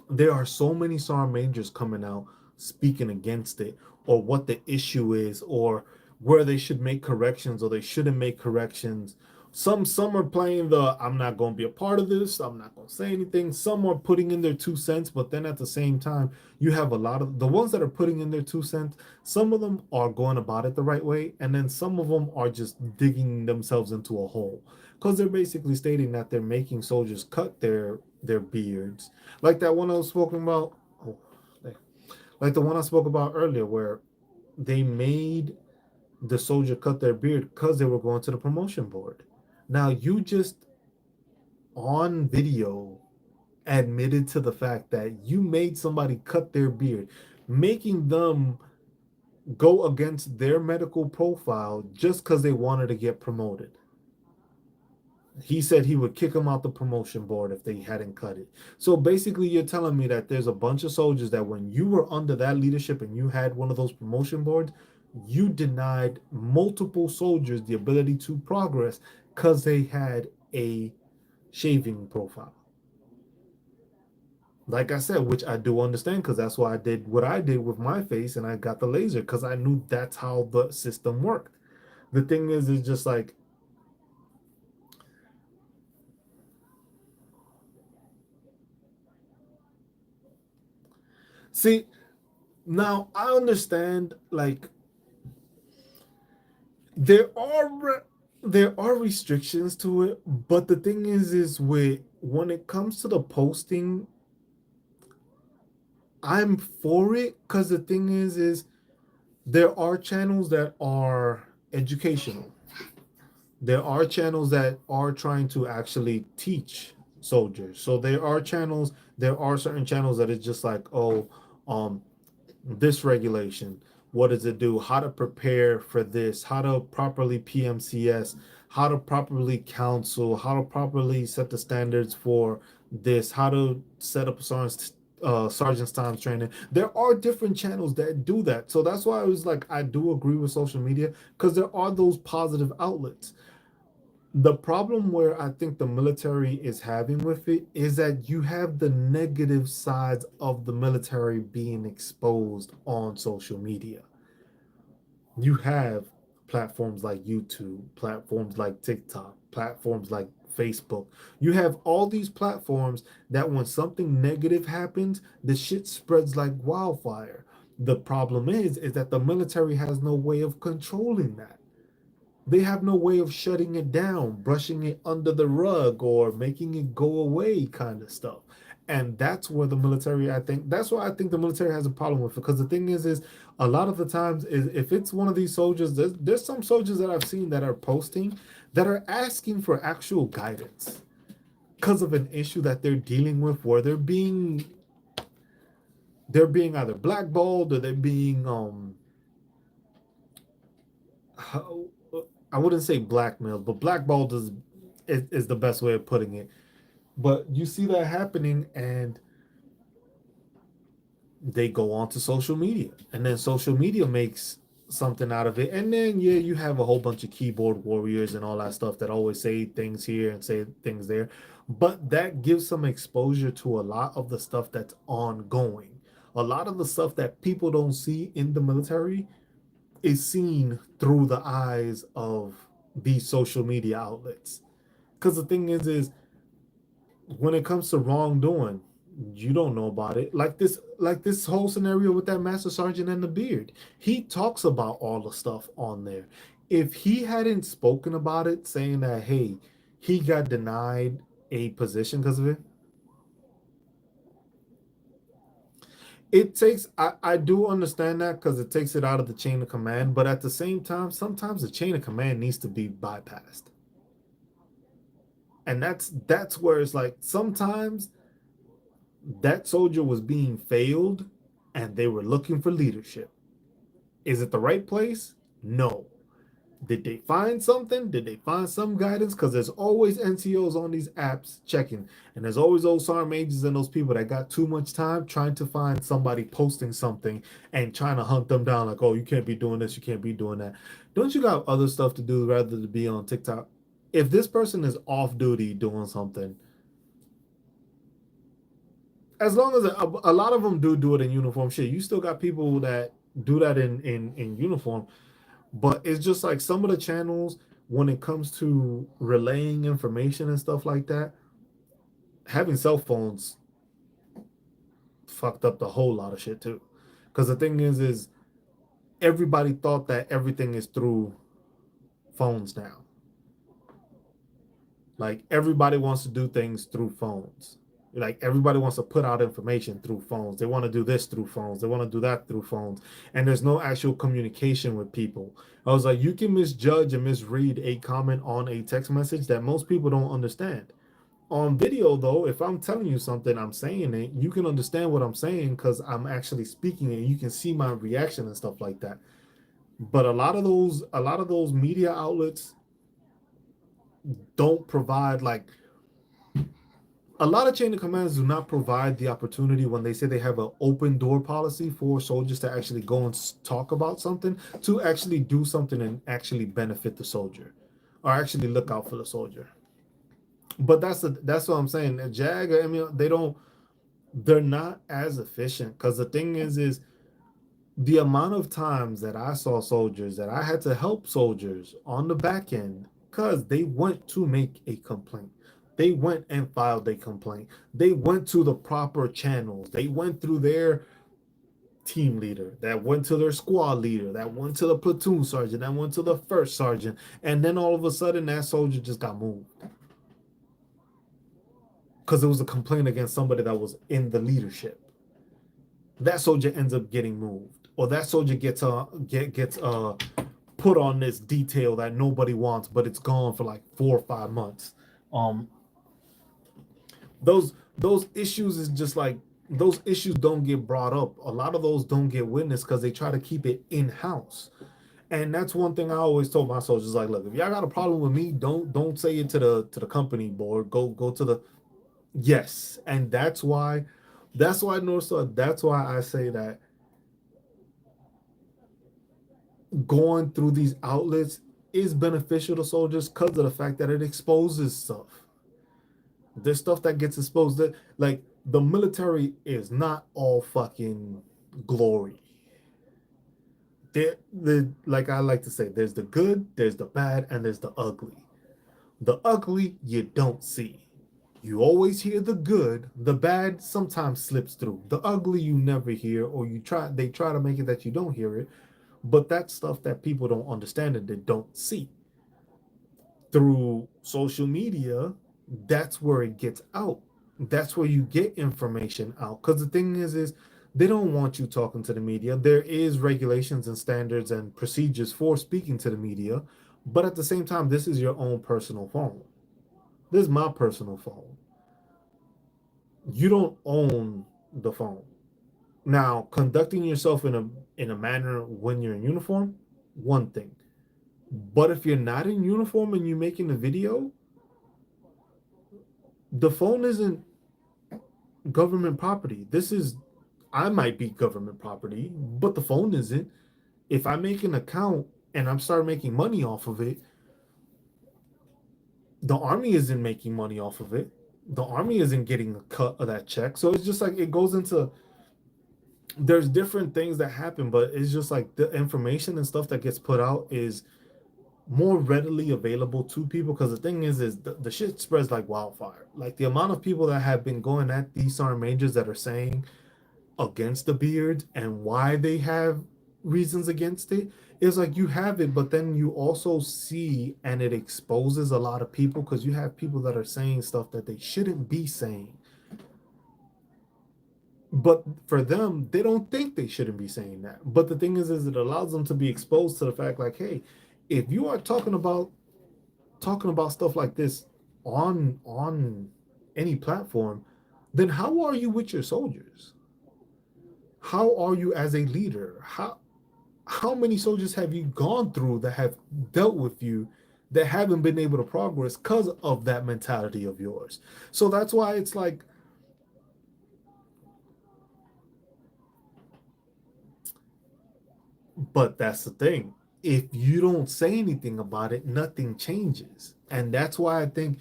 there are so many sergeant majors coming out speaking against it or what the issue is or where they should make corrections or they shouldn't make corrections. Some are playing the I'm not going to be a part of this, I'm not going to say anything. Some are putting in their 2 cents, but then at the same time you have a lot of the ones that are putting in their 2 cents. Some of them are going about it the right way, and then some of them are just digging themselves into a hole because they're basically stating that they're making soldiers cut their beards, like that one I was spoken about. Oh, like the one I spoke about earlier, where they made the soldier cut their beard because they were going to the promotion board. Now you just on video admitted to the fact that you made somebody cut their beard, making them go against their medical profile just because they wanted to get promoted. He said he would kick them out the promotion board if they hadn't cut it. So basically, you're telling me that there's a bunch of soldiers that when you were under that leadership and you had one of those promotion boards, you denied multiple soldiers the ability to progress because they had a shaving profile. Like I said, which I do understand because that's why I did what I did with my face and I got the laser because I knew that's how the system worked. The thing is just like, see, now I understand like there are there are restrictions to it, but the thing is with when it comes to the posting, I'm for it because the thing is there are channels that are educational. There are channels that are trying to actually teach soldiers. So there are certain channels that it's just like, oh, um, this regulation, what does it do, how to prepare for this, how to properly PMCS, how to properly counsel, how to properly set the standards for this, how to set up sergeant's times training. There are different channels that do that. So that's why I was like, I do agree with social media because there are those positive outlets. The problem where I think the military is having with it is that you have the negative sides of the military being exposed on social media. You have platforms like YouTube, platforms like TikTok, platforms like Facebook. You have all these platforms that when something negative happens, the shit spreads like wildfire. The problem is that the military has no way of controlling that. They have no way of shutting it down, brushing it under the rug, or making it go away, kind of stuff. And that's where the military, I think, that's why I think the military has a problem with it. Because the thing is a lot of the times, is if it's one of these soldiers, there's some soldiers that I've seen that are posting that are asking for actual guidance because of an issue that they're dealing with, where they're being either blackballed or they're being how, I wouldn't say blackmailed, but blackballed is the best way of putting it. But you see that happening, and they go on to social media, and then social media makes something out of it, and then yeah, you have a whole bunch of keyboard warriors and all that stuff that always say things here and say things there, but that gives some exposure to a lot of the stuff that's ongoing. A lot of the stuff that people don't see in the military is seen through the eyes of these social media outlets. Because the thing is when it comes to wrongdoing, you don't know about it. Like this whole scenario with that master sergeant and the beard. He talks about all the stuff on there. If he hadn't spoken about it, saying that hey, he got denied a position because of it, I do understand that because it takes it out of the chain of command, but at the same time, sometimes the chain of command needs to be bypassed. And that's where it's like sometimes that soldier was being failed and they were looking for leadership. Is it the right place? No. Did they find something? Did they find some guidance? Because there's always NCOs on these apps checking, and there's always those sergeant majors and those people that got too much time trying to find somebody posting something and trying to hunt them down. Like, oh, you can't be doing this, you can't be doing that. Don't you got other stuff to do rather than be on TikTok? If this person is off duty doing something, as long as a lot of them do it in uniform, shit, you still got people that do that in uniform. But it's just like some of the channels when it comes to relaying information and stuff like that, having cell phones fucked up the whole lot of shit too. Because the thing is everybody thought that everything is through phones now. Like everybody wants to do things through phones. Like everybody wants to put out information through phones. They want to do this through phones. They want to do that through phones. And there's no actual communication with people. I was like, you can misjudge and misread a comment on a text message that most people don't understand. On video, though, if I'm telling you something, I'm saying it, you can understand what I'm saying because I'm actually speaking it. You can see my reaction and stuff like that. But a lot of those media outlets, don't provide like a lot of chain of commands do not provide the opportunity when they say they have an open door policy for soldiers to actually go and talk about something, to actually do something and actually benefit the soldier or actually look out for the soldier. But that's what I'm saying. JAG, I mean, they're not as efficient because the thing is the amount of times that I saw soldiers that I had to help soldiers on the back end because they went to make a complaint. They went and filed a complaint. They went to the proper channels. They went through their team leader, that went to their squad leader, that went to the platoon sergeant, that went to the first sergeant. And then all of a sudden, that soldier just got moved because it was a complaint against somebody that was in the leadership. That soldier ends up getting moved, or that soldier gets put on this detail that nobody wants, but it's gone for like 4 or 5 months. Um, those issues is just like those issues don't get brought up. A lot of those don't get witnessed because they try to keep it in house. And that's one thing I always told my soldiers: like, look, if y'all got a problem with me, don't say it to the company board. Go to the yes, and that's why North Star. That's why I say that going through these outlets is beneficial to soldiers because of the fact that it exposes stuff. There's stuff that gets exposed. That like the military is not all fucking glory. Like I like to say, there's the good, there's the bad, and there's the ugly. The ugly you don't see. You always hear the good. The bad sometimes slips through. The ugly you never hear, or they try to make it that you don't hear it. But that's stuff that people don't understand and they don't see. Through social media, that's where it gets out. That's where you get information out. Because the thing is they don't want you talking to the media. There is regulations and standards and procedures for speaking to the media, but at the same time, this is your own personal phone. This is my personal phone. You don't own the phone. Now, conducting yourself in a manner when you're in uniform, one thing. But if you're not in uniform and you're making a video, the phone isn't government property. I might be government property, but the phone isn't. If I make an account and I'm start making money off of it, the army isn't making money off of it. The army isn't getting a cut of that check. So it's just like it goes into there's different things that happen, but it's just like the information and stuff that gets put out is more readily available to people because the thing is the shit spreads like wildfire. Like the amount of people that have been going at these sergeant majors that are saying against the beard and why they have reasons against it is like you have it, but then you also see and it exposes a lot of people because you have people that are saying stuff that they shouldn't be saying. But for them, they don't think they shouldn't be saying that. But the thing is it allows them to be exposed to the fact like, hey, if you are talking about stuff like this on any platform, then how are you with your soldiers? How are you as a leader? How many soldiers have you gone through that have dealt with you that haven't been able to progress because of that mentality of yours? So that's why it's like but that's the thing. If you don't say anything about it, nothing changes. And that's why I think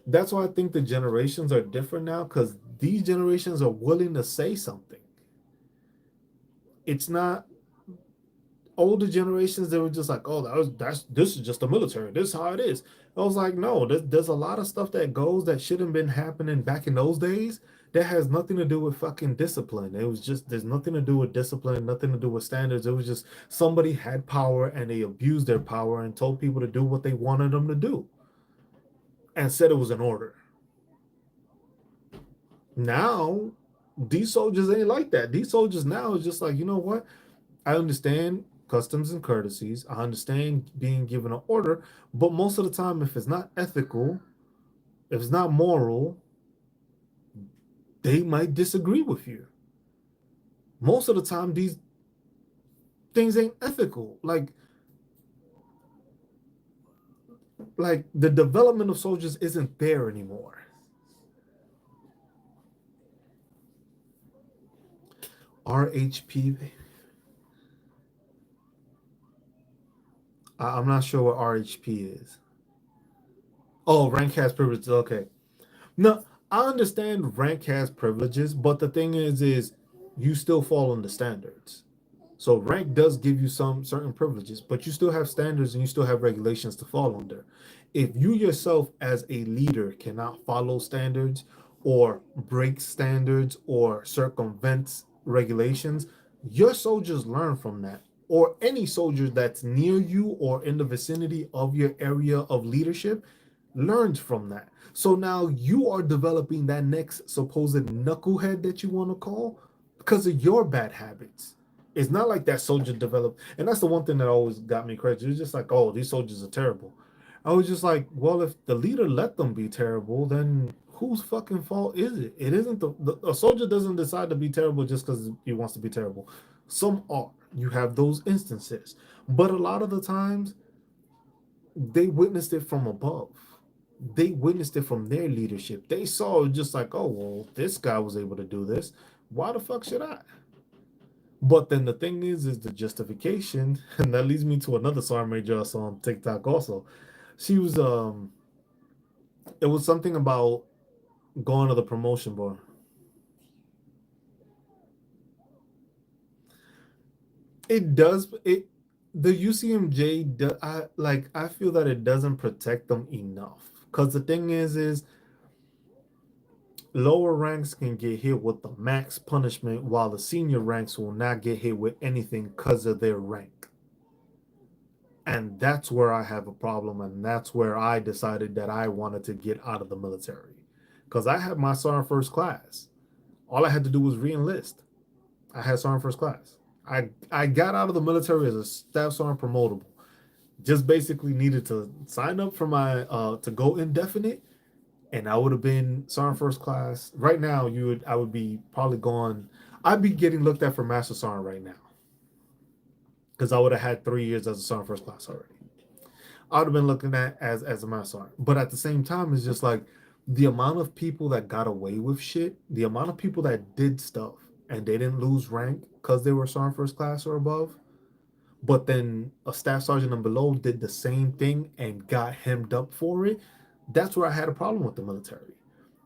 the generations are different now because these generations are willing to say something. It's not older generations they were just like, oh, this is just the military. This is how it is. I was like, no, there's a lot of stuff that goes that shouldn't have been happening back in those days. That has nothing to do with fucking discipline. It was just there's nothing to do with discipline, nothing to do with standards. It was just somebody had power and they abused their power and told people to do what they wanted them to do and said it was an order. Now, these soldiers ain't like that. These soldiers now is just like, you know what? I understand customs and courtesies. I understand being given an order, but most of the time, if it's not ethical, if it's not moral, they might disagree with you. Most of the time, these things ain't ethical. Like like the development of soldiers isn't there anymore. RHP. I'm not sure what RHP is. Oh, rank has privileges. Okay. No, I understand rank has privileges, but the thing is you still fall under standards. So rank does give you some certain privileges, but you still have standards and you still have regulations to fall under. If you yourself as a leader cannot follow standards or break standards or circumvent regulations, your soldiers learn from that. Or any soldier that's near you or in the vicinity of your area of leadership learns from that. So now you are developing that next supposed knucklehead that you want to call because of your bad habits. It's not like that soldier developed, and that's the one thing that always got me crazy. It's just like, oh, these soldiers are terrible. I was just like, well, if the leader let them be terrible, then whose fucking fault is it? It isn't the a soldier doesn't decide to be terrible just because he wants to be terrible. Some are. You have those instances, but a lot of the times they witnessed it from above. They witnessed it from their leadership. They saw just like, oh, well, this guy was able to do this. Why the fuck should I? But then the thing is the justification, and that leads me to another sergeant major I saw on TikTok also. She was it was something about going to the promotion board. It does it the UCMJ I feel that it doesn't protect them enough. Cause the thing is lower ranks can get hit with the max punishment while the senior ranks will not get hit with anything because of their rank. And that's where I have a problem, and that's where I decided that I wanted to get out of the military. Because I had my sergeant first class. All I had to do was re-enlist. I had sergeant first class. I got out of the military as a staff sergeant promotable. Just basically needed to sign up for my to go indefinite, and I would have been sergeant first class. Right now, I would be probably gone. I'd be getting looked at for master sergeant right now because I would have had 3 years as a sergeant first class already. I would have been looking at as a master sergeant. But at the same time, it's just like the amount of people that got away with shit, the amount of people that did stuff and they didn't lose rank because they were sergeant first class or above. But then a staff sergeant and below did the same thing and got hemmed up for it. That's where I had a problem with the military.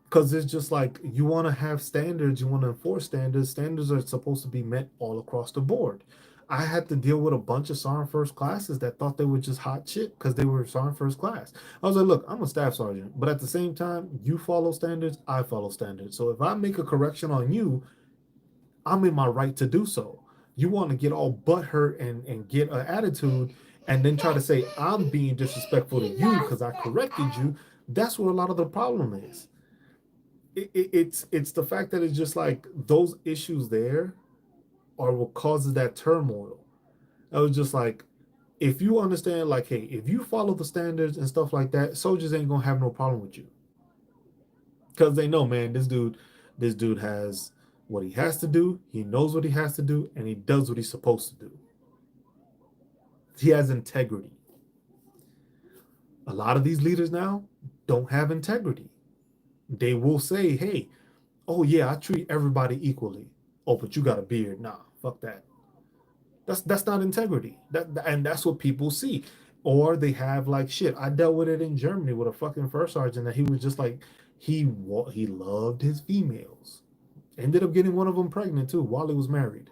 Because it's just like you want to have standards, you want to enforce standards. Standards are supposed to be met all across the board. I had to deal with a bunch of sergeant first classes that thought they were just hot shit because they were sergeant first class. I was like, look, I'm a staff sergeant, but at the same time, you follow standards, I follow standards. So if I make a correction on you, I'm in my right to do so. You want to get all butthurt and get an attitude and then try to say I'm being disrespectful to you because I corrected you. That's where a lot of the problem is. It's the fact that it's just like those issues there are what causes that turmoil. I was just like, if you understand, like, hey, if you follow the standards and stuff like that, soldiers ain't gonna have no problem with you because they know, man, this dude has what he has to do. He knows what he has to do, and he does what he's supposed to do. He has integrity. A lot of these leaders now don't have integrity. They will say, hey, oh yeah, I treat everybody equally. Oh, but you got a beard. Nah, fuck that. That's not integrity. And that's what people see. Or they have like shit. I dealt with it in Germany with a fucking first sergeant that he was just like he loved his females. Ended up getting one of them pregnant too while he was married.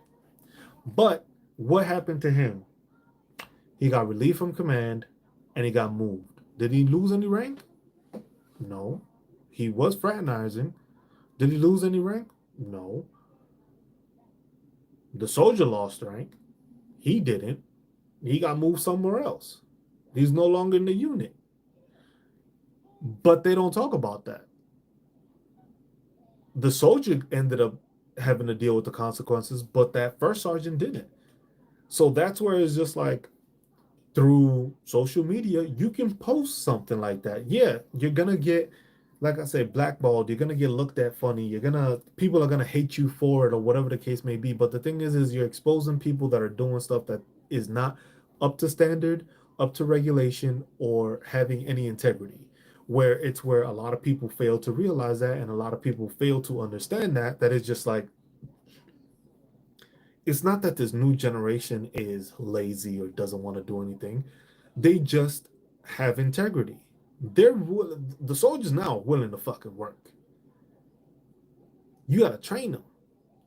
But what happened to him? He got relieved from command and he got moved. Did he lose any rank? No. He was fraternizing. Did he lose any rank? No. The soldier lost rank. He didn't. He got moved somewhere else. He's no longer in the unit. But they don't talk about that. The soldier ended up having to deal with the consequences, but that first sergeant didn't. So that's where it's just like through social media, you can post something like that. Yeah, you're gonna get, like I said, blackballed. You're gonna get looked at funny. People are gonna hate you for it or whatever the case may be. But the thing is you're exposing people that are doing stuff that is not up to standard up to regulation or having any integrity. Where a lot of people fail to realize that, and a lot of people fail to understand that it's just like, it's not that this new generation is lazy or doesn't want to do anything. They just have integrity. The soldiers now are willing to fucking work. You got to train them.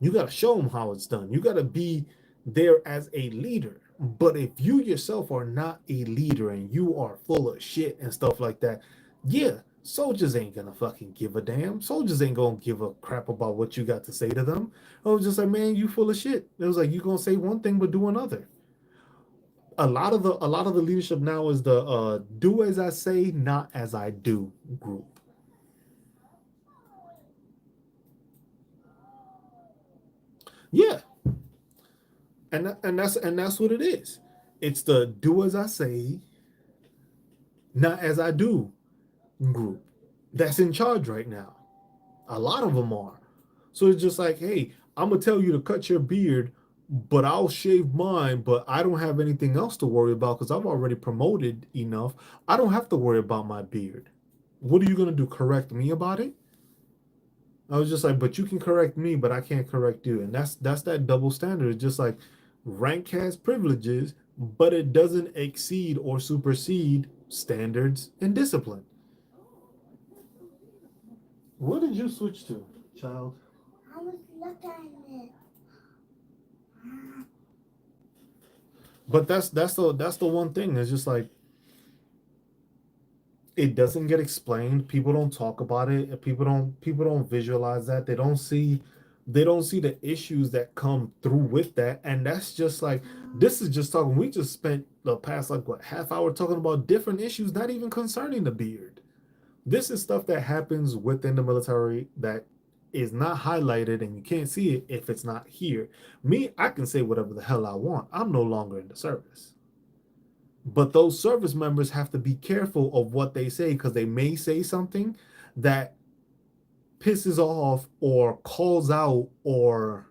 You got to show them how it's done. You got to be there as a leader. But if you yourself are not a leader and you are full of shit and stuff like that, yeah, soldiers ain't gonna fucking give a damn. Soldiers ain't gonna give a crap about what you got to say to them. I was just like, man, you full of shit. It was like, you gonna say one thing but do another. A lot of the leadership now is the do as I say, not as I do group. Yeah, and that's what it is. It's the do as I say, not as I do group that's in charge right now. A lot of them are. So it's just like, hey, I'm gonna tell you to cut your beard, but I'll shave mine, but I don't have anything else to worry about because I've already promoted enough. I don't have to worry about my beard. What are you gonna do? Correct me about it? I was just like, but you can correct me, but I can't correct you. And that's that double standard. It's just like rank has privileges, but it doesn't exceed or supersede standards and discipline. What did you switch to, child? I was looking at it. But that's the one thing. It's just like it doesn't get explained. People don't talk about it. People don't visualize that. They don't see the issues that come through with that. And that's just like, this is just talking. We just spent the past like what half hour talking about different issues, not even concerning the beard. This is stuff that happens within the military that is not highlighted, and you can't see it if it's not here. Me, I can say whatever the hell I want. I'm no longer in the service. But those service members have to be careful of what they say because they may say something that pisses off or calls out or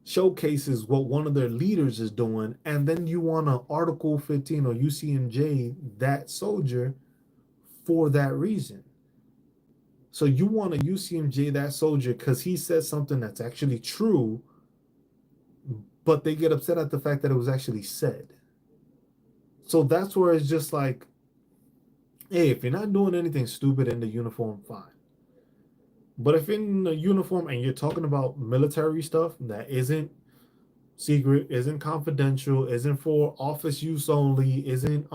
showcases what one of their leaders is doing. And then you want to Article 15 or UCMJ that soldier for that reason. So you want to UCMJ that soldier because he says something that's actually true, but they get upset at the fact that it was actually said. So that's where it's just like, hey, if you're not doing anything stupid in the uniform, fine. But if in the uniform and you're talking about military stuff that isn't secret, isn't confidential, isn't for office use only, isn't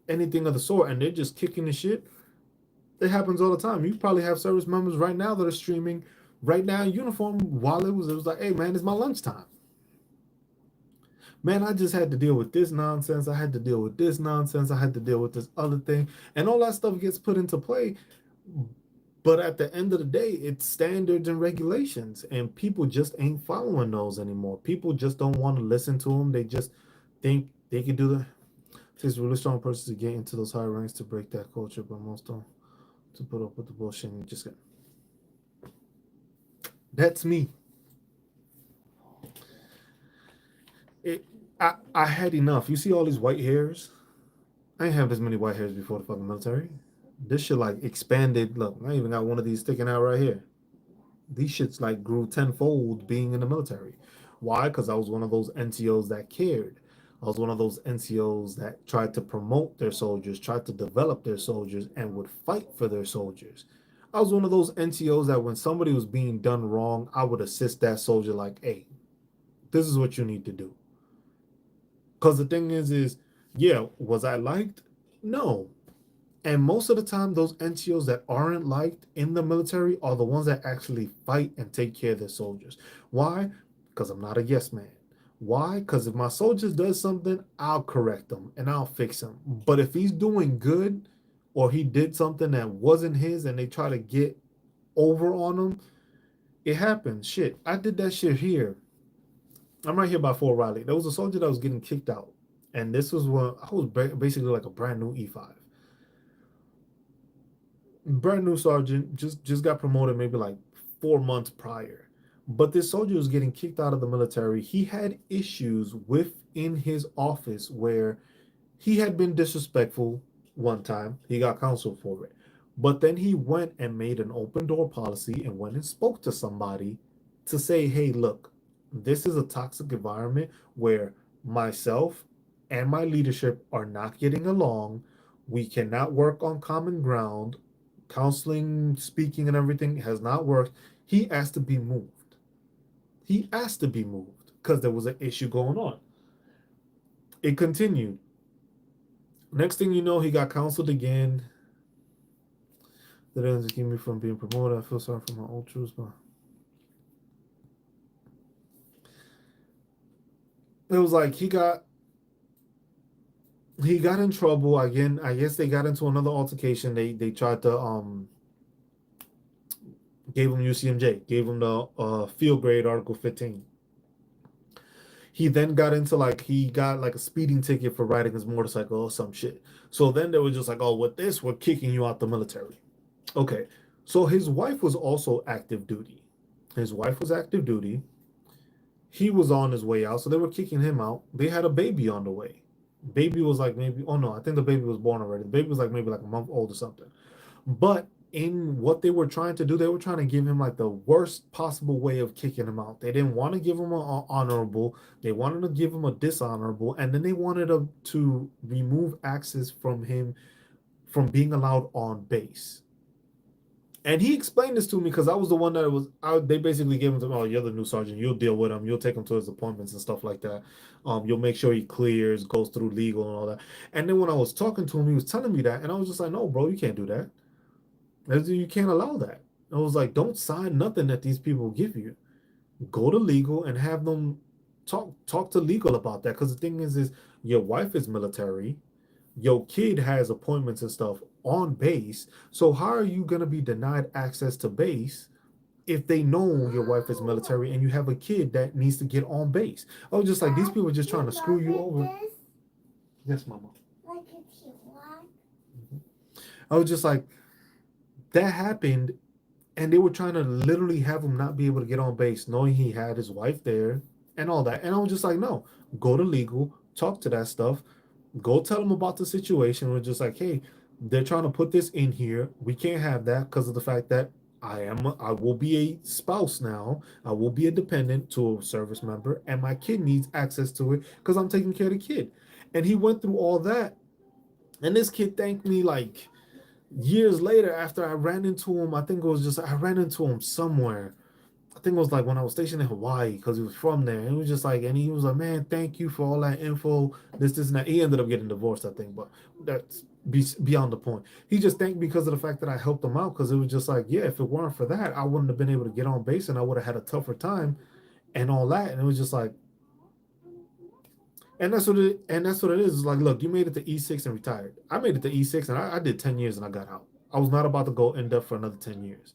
anything of the sort, and they're just kicking the shit, it happens all the time. You probably have service members right now that are streaming right now in uniform while it was like, hey man, it's my lunchtime. Man, I just had to deal with this nonsense. I had to deal with this nonsense. I had to deal with this other thing. And all that stuff gets put into play. But at the end of the day, it's standards and regulations. And people just ain't following those anymore. People just don't want to listen to them. They just think they can do the. It takes a really strong person to get into those high ranks to break that culture, but most don't to put up with the bullshit and just get. That's me. I had enough. You see all these white hairs? I ain't have this many white hairs before the fucking military. This shit like expanded. Look, I even got one of these sticking out right here. These shits like grew tenfold being in the military. Why? Because I was one of those NCOs that cared. I was one of those NCOs that tried to promote their soldiers, tried to develop their soldiers, and would fight for their soldiers. I was one of those NCOs that when somebody was being done wrong, I would assist that soldier like, hey, this is what you need to do. Because the thing is, yeah, was I liked? No. And most of the time, those NCOs that aren't liked in the military are the ones that actually fight and take care of their soldiers. Why? Because I'm not a yes man. Why? Because if my soldiers does something, I'll correct them and I'll fix him. But if he's doing good or he did something that wasn't his and they try to get over on him, it happens. Shit, I did that shit here. I'm right here by Fort Riley. There was a soldier that was getting kicked out. And this was when I was basically like a brand new E5. Brand new sergeant, just got promoted maybe like 4 months prior. But this soldier was getting kicked out of the military. He had issues within his office where He had been disrespectful one time. He got counseled for it. But then he went and made an open door policy and went and spoke to somebody to say, hey, look, this is a toxic environment where myself and my leadership are not getting along. We cannot work on common ground. Counseling, speaking, and everything has not worked. He asked to be moved. He asked to be moved because there was an issue going on. It continued. Next thing you know, he got counseled again. That doesn't keep me from being promoted. I feel sorry for my old troops, but it was like he got in trouble again. I guess they got into another altercation. They tried to gave him UCMJ, gave him the field grade Article 15. He then got into like he got like a speeding ticket for riding his motorcycle or some shit. So then they were just like, oh, with this, we're kicking you out the military. Okay. So his wife was also active duty. His wife was active duty. He was on his way out, so they were kicking him out. They had a baby on the way. Baby was like maybe, oh no, I think the baby was born already. The baby was like maybe like a month old or something. But in what they were trying to do, they were trying to give him like the worst possible way of kicking him out. They didn't want to give him an honorable, they wanted to give him a dishonorable, and then they wanted to remove access from him from being allowed on base. And he explained this to me because I was the one that they basically gave him to, oh, you're the new sergeant. You'll deal with him. You'll take him to his appointments and stuff like that. You'll make sure he clears, goes through legal and all that. And then when I was talking to him, he was telling me that. And I was just like, no, bro, you can't do that. You can't allow that. I was like, don't sign nothing that these people give you. Go to legal and have them talk to legal about that. Because the thing is your wife is military, your kid has appointments and stuff on base. So how are you gonna be denied access to base if they know your wife is military and you have a kid that needs to get on base? I was just like, these people are just trying to screw you over. Yes, mama. Like if you want. I was just like, that happened, and they were trying to literally have him not be able to get on base, knowing he had his wife there and all that. And I was just like, no, go to legal, talk to that stuff, go tell them about the situation. We're just like, hey, they're trying to put this in here. We can't have that because of the fact that I will be a spouse now. I will be a dependent to a service member, and my kid needs access to it because I'm taking care of the kid. And he went through all that, and this kid thanked me like years later after I ran into him. I think it was just I ran into him somewhere. I think it was like when I was stationed in Hawaii because he was from there. And it was just like, and he was like, man, thank you for all that info. This, and that. He ended up getting divorced, I think, but that's beyond the point. He just thanked me because of the fact that I helped him out because it was just like, yeah, if it weren't for that, I wouldn't have been able to get on base and I would have had a tougher time and all that. And it was just like, and that's what it is. It's like, look, you made it to E6 and retired. I made it to E6 and I did 10 years and I got out. I was not about to go in depth for another 10 years.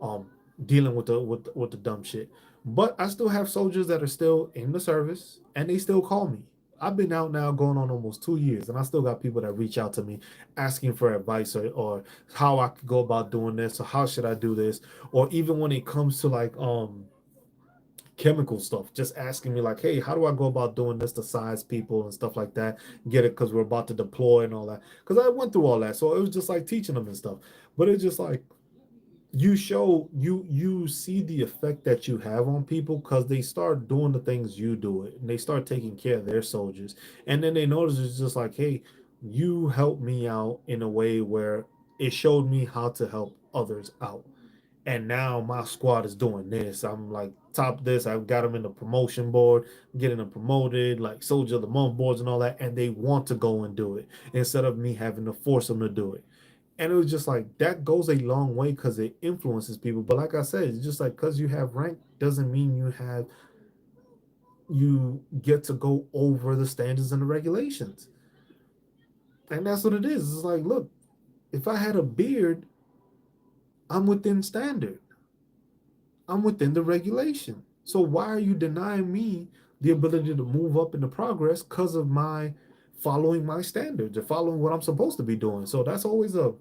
Um, Dealing with the dumb shit. But I still have soldiers that are still in the service and they still call me. I've been out now going on almost 2 years and I still got people that reach out to me asking for advice or how I could go about doing this or how should I do this, or even when it comes to like chemical stuff, just asking me like, hey, how do I go about doing this to size people and stuff like that, get it because we're about to deploy and all that, because I went through all that. So it was just like teaching them and stuff. But it's just like you see the effect that you have on people because they start doing the things you do it and they start taking care of their soldiers, and then they notice it's just like, hey, you helped me out in a way where it showed me how to help others out, and now my squad is doing this. I'm like top this. I've got them in the promotion board, getting them promoted, like soldier of the month boards and all that, and they want to go and do it instead of me having to force them to do it. And it was just like that goes a long way because it influences people. But like I said, it's just like because you have rank doesn't mean you get to go over the standards and the regulations. And that's what it is. It's like, look, if I had a beard, I'm within standard. I'm within the regulation. So why are you denying me the ability to move up in the progress because of my following my standards or following what I'm supposed to be doing? So that's always the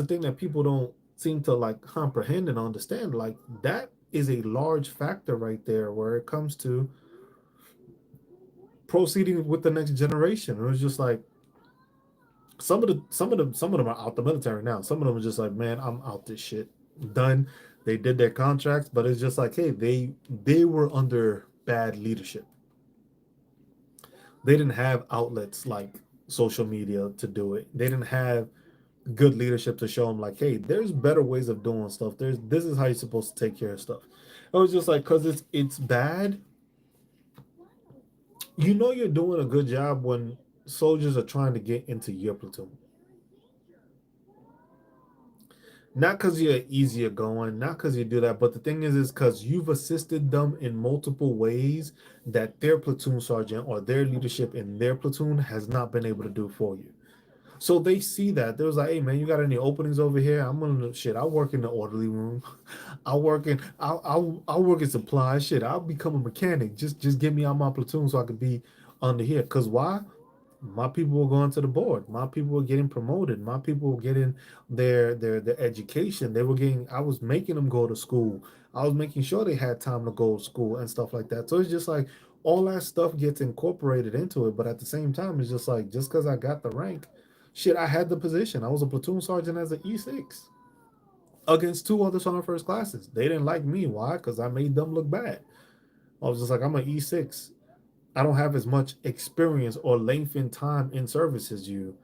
thing that people don't seem to like comprehend and understand. Like that is a large factor right there where it comes to proceeding with the next generation. It was just like some of them are out the military now. Some of them are just like, man, I'm out this shit. Done. They did their contracts, but it's just like, hey, they were under bad leadership. They didn't have outlets like social media to do it. They didn't have good leadership to show them like, hey, there's better ways of doing stuff. There's this is how you're supposed to take care of stuff. It was just like, because it's bad. You know you're doing a good job when soldiers are trying to get into your platoon. Not because you're easier going, not because you do that, but the thing is because you've assisted them in multiple ways that their platoon sergeant or their leadership in their platoon has not been able to do for you. So they see that. They was like, hey man, you got any openings over here? I'm gonna shit. I work in the orderly room. I'll work in supply. Shit, I'll become a mechanic. Just get me out my platoon so I could be under here. Cause why? My people were going to the board. My people were getting promoted. My people were getting their education. They were getting. I was making them go to school. I was making sure they had time to go to school and stuff like that. So it's just like all that stuff gets incorporated into it. But at the same time, it's just like just because I got the rank, shit, I had the position. I was a platoon sergeant as an E6 against two other sergeant first classes. They didn't like me. Why? Because I made them look bad. I was just like, I'm an E6. I don't have as much experience or length in time in service as you,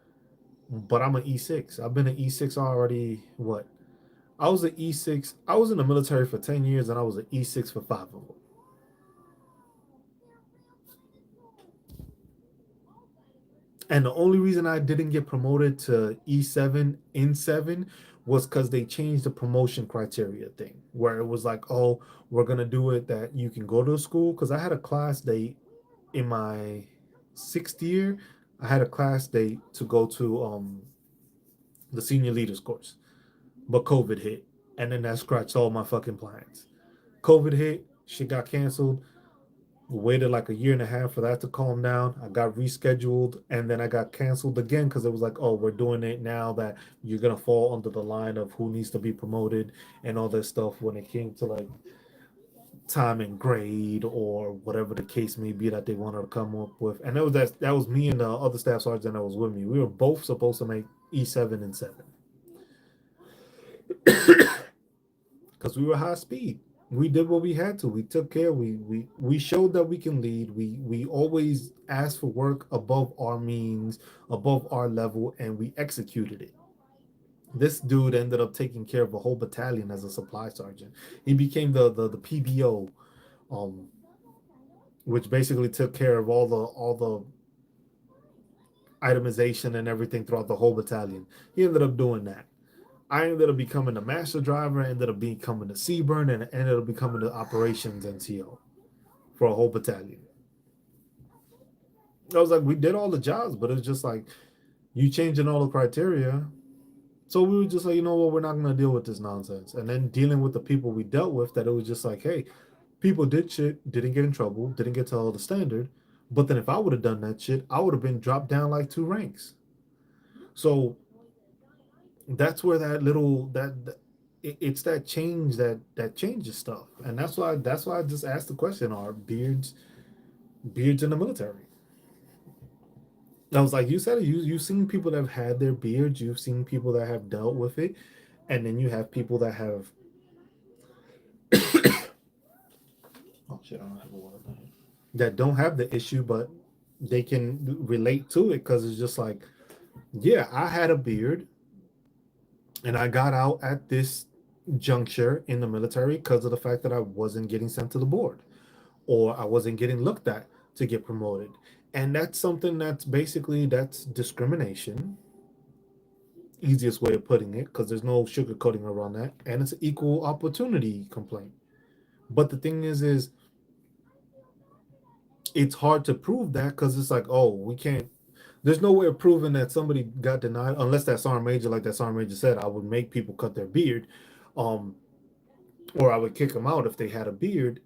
but I'm an E6. I've been an E6 already. What? I was an E6. I was in the military for 10 years and I was an E6 for 5 of them. And the only reason I didn't get promoted to E7 in 7 was because they changed the promotion criteria thing, where it was like, oh, we're going to do it that you can go to school. Because I had a class date in my 6th year. I had a class date to go to the senior leaders course, but COVID hit. And then that scratched all my fucking plans. COVID hit, shit got canceled. Waited like a year and a half for that to calm down. I got rescheduled and then I got canceled again because it was like, oh, we're doing it now that you're gonna fall under the line of who needs to be promoted and all this stuff when it came to like time and grade or whatever the case may be that they wanted to come up with. And that was me and the other staff sergeant that was with me. We were both supposed to make E7 and 7 because we were high speed. We did what we had to. We took care. We showed that we can lead. We always asked for work above our means, above our level, and we executed it. This dude ended up taking care of a whole battalion as a supply sergeant. He became the PBO, um, which basically took care of all the itemization and everything throughout the whole battalion. He ended up doing that. I ended up becoming the master driver, ended up becoming the Seaburn, and ended up becoming the operations NCO for a whole battalion. I was like, we did all the jobs, but it's just like you changing all the criteria. So we were just like, you know what, we're not gonna deal with this nonsense. And then dealing with the people we dealt with, that it was just like, hey, people did shit, didn't get in trouble, didn't get to all the standard. But then if I would have done that shit, I would have been dropped down like 2 ranks. So that's where that little it's that change that changes stuff, and that's why I just asked the question: are beards in the military? I was like, you said it. You've seen people that have had their beards. You've seen people that have dealt with it, and then you have people that have oh shit, I don't have a water that don't have the issue, but they can relate to it because it's just like, yeah, I had a beard and I got out at this juncture in the military because of the fact that I wasn't getting sent to the board or I wasn't getting looked at to get promoted. And that's something that's discrimination. Easiest way of putting it, because there's no sugarcoating around that. And it's an equal opportunity complaint. But the thing is it's hard to prove that because it's like, oh, we can't. There's no way of proving that somebody got denied unless that sergeant major, like that sergeant major said, I would make people cut their beard, um, or I would kick them out if they had a beard.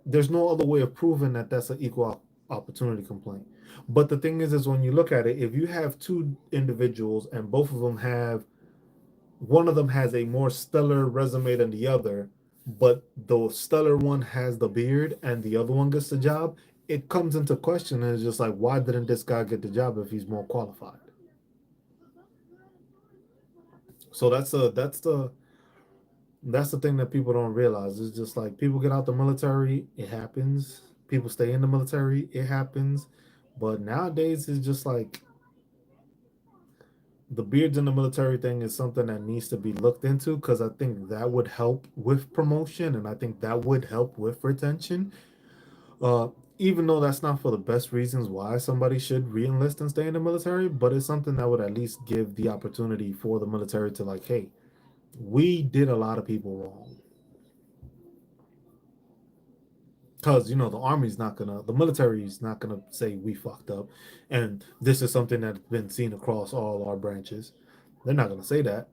There's no other way of proving that that's an equal opportunity complaint. But the thing is when you look at it, if you have two individuals and both of them have, one of them has a more stellar resume than the other, but the stellar one has the beard and the other one gets the job, it comes into question, and it's just like, why didn't this guy get the job if he's more qualified? So that's the thing that people don't realize. It's just like people get out the military, it happens. People stay in the military, it happens. But nowadays, it's just like the beards in the military thing is something that needs to be looked into, because I think that would help with promotion, and I think that would help with retention. Uh, Even though that's not for the best reasons why somebody should re-enlist and stay in the military, but it's something that would at least give the opportunity for the military to, like, hey, we did a lot of people wrong. Because the military is not gonna say we fucked up, and this is something that's been seen across all our branches. They're not gonna say that,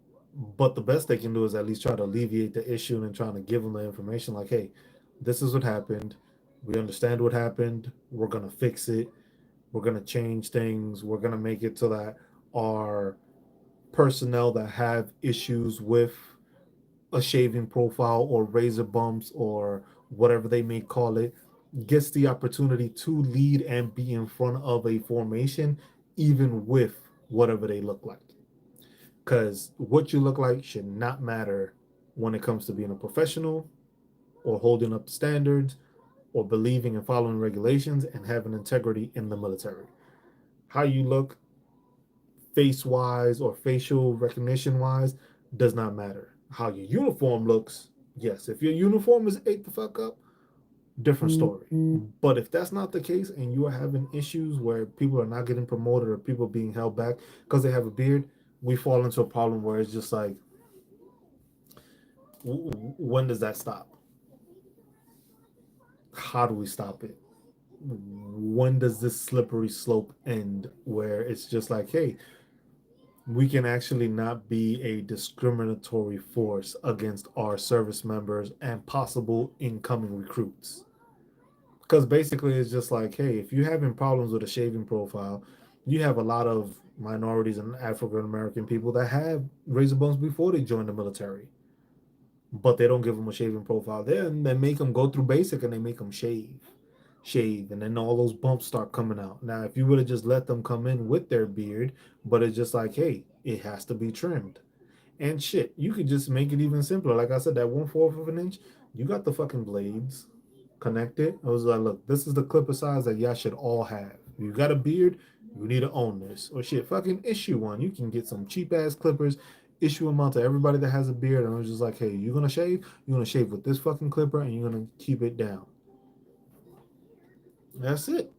but the best they can do is at least try to alleviate the issue and trying to give them the information, like, hey, this is what happened. We understand what happened. We're gonna fix it. We're gonna change things. We're gonna make it so that our personnel that have issues with a shaving profile or razor bumps or whatever they may call it gets the opportunity to lead and be in front of a formation, even with whatever they look like. Because what you look like should not matter when it comes to being a professional or holding up the standards or believing and following regulations and having integrity in the military. How you look face wise or facial recognition wise does not matter. How your uniform looks, yes. If your uniform is ate the fuck up, different story. But if that's not the case and you are having issues where people are not getting promoted or people being held back because they have a beard, we fall into a problem where it's just like, when does that stop? How do we stop it? When does this slippery slope end where it's just like, hey, we can actually not be a discriminatory force against our service members and possible incoming recruits? Because basically, it's just like, hey, if you're having problems with a shaving profile, you have a lot of minorities and African American people that have razor bumps before they join the military, but they don't give them a shaving profile. Then they make them go through basic and they make them shave, and then all those bumps start coming out. Now, if you would have just let them come in with their beard, but it's just like, hey, it has to be trimmed. And shit, you could just make it even simpler. Like I said, that 1/4 of an inch, you got the fucking blades connected. I was like, look, this is the clipper size that y'all should all have. If you got a beard, you need to own this. Or shit, fucking issue one. You can get some cheap ass clippers, issue them out to everybody that has a beard. And I was just like, hey, you're gonna shave? You're gonna shave with this fucking clipper and you're gonna keep it down. That's it.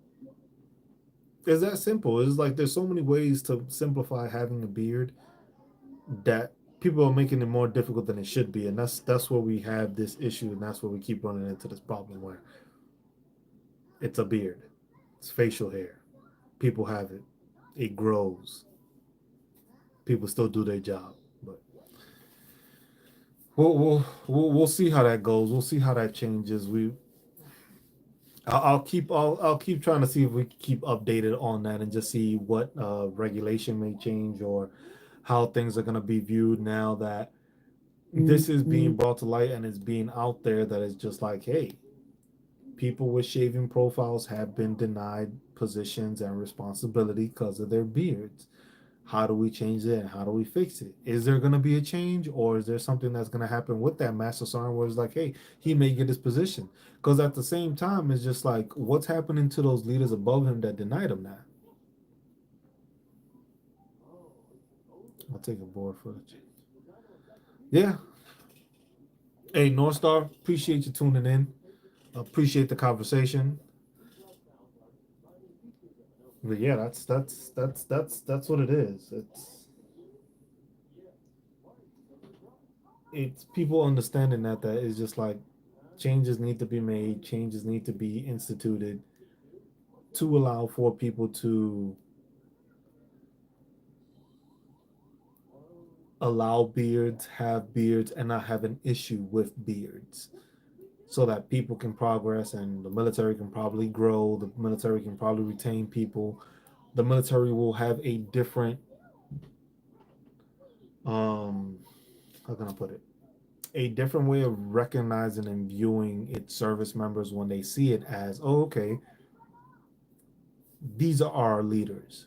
It's that simple. It's like there's so many ways to simplify having a beard that people are making it more difficult than it should be, and that's where we have this issue, and that's where we keep running into this problem where it's a beard, it's facial hair, people have it, it grows, people still do their job, but we'll see how that goes. We'll see how that changes. I'll keep trying to see if we can keep updated on that and just see what regulation may change or how things are going to be viewed now that this is being brought to light and it's being out there, that it's just like, hey, people with shaving profiles have been denied positions and responsibility because of their beards. How do we change that? How do we fix it? Is there going to be a change, or is there something that's going to happen with that master sergeant where it's like, hey, he may get his position? Because at the same time, it's just like, what's happening to those leaders above him that denied him that? I'll take a board footage. Yeah. Hey, North Star, appreciate you tuning in. Appreciate the conversation. But yeah, that's what it is. It's people understanding that is just like, changes need to be made, changes need to be instituted to allow for people to allow beards, have beards, and not have an issue with beards, so that people can progress and the military can probably grow, the military can probably retain people, the military will have a different um how can I put it, a different way of recognizing and viewing its service members when they see it as, oh, okay, these are our leaders,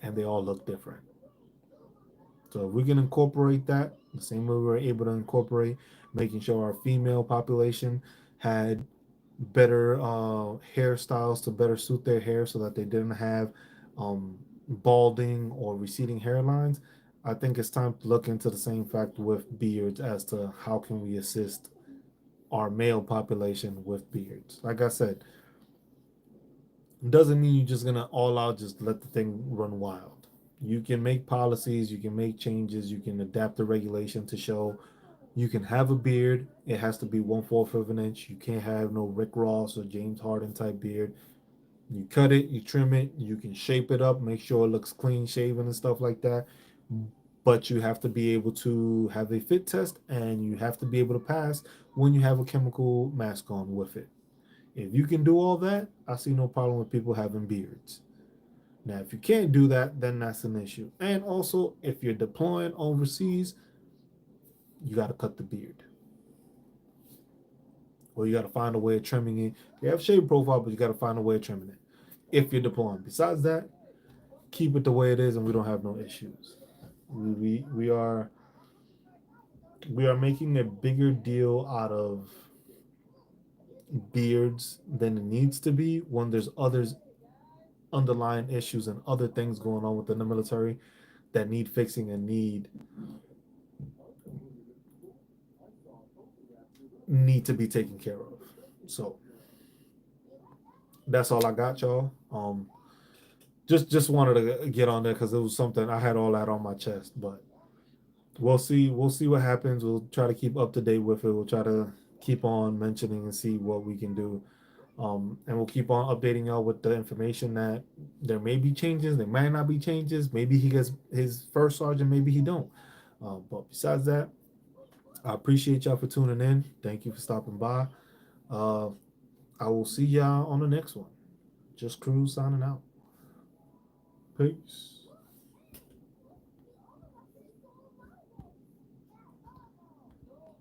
and they all look different. So if we can incorporate that the same way we were able to incorporate making sure our female population had better hairstyles to better suit their hair so that they didn't have balding or receding hairlines, I think it's time to look into the same fact with beards as to how can we assist our male population with beards. Like I said, doesn't mean you're just gonna all out just let the thing run wild. You can make policies, you can make changes, you can adapt the regulation to show you can have a beard. It has to be 1/4 of an inch. You can't have no Rick Ross or James Harden type beard. You cut it, you trim it, you can shape it up, make sure it looks clean shaven and stuff like that. But you have to be able to have a fit test and you have to be able to pass when you have a chemical mask on with it. If you can do all that, I see no problem with people having beards. Now, if you can't do that, then that's an issue. And also, if you're deploying overseas, you got to cut the beard. Or you got to find a way of trimming it. You have shave profile, but you got to find a way of trimming it if you're deploying. Besides that, keep it the way it is, and we don't have no issues. We are making a bigger deal out of beards than it needs to be when there's others underlying issues and other things going on within the military that need fixing and need to be taken care of. So that's all I got, y'all. Just wanted to get on there because it was something I had all that on my chest, but we'll see what happens. We'll try to keep up to date with it. We'll try to keep on mentioning and see what we can do. And we'll keep on updating y'all with the information that there may be changes, there might not be changes. Maybe he gets his first sergeant, maybe he don't. But besides that, I appreciate y'all for tuning in. Thank you for stopping by. Uh, I will see y'all on the next one. Just Cruz signing out. Peace.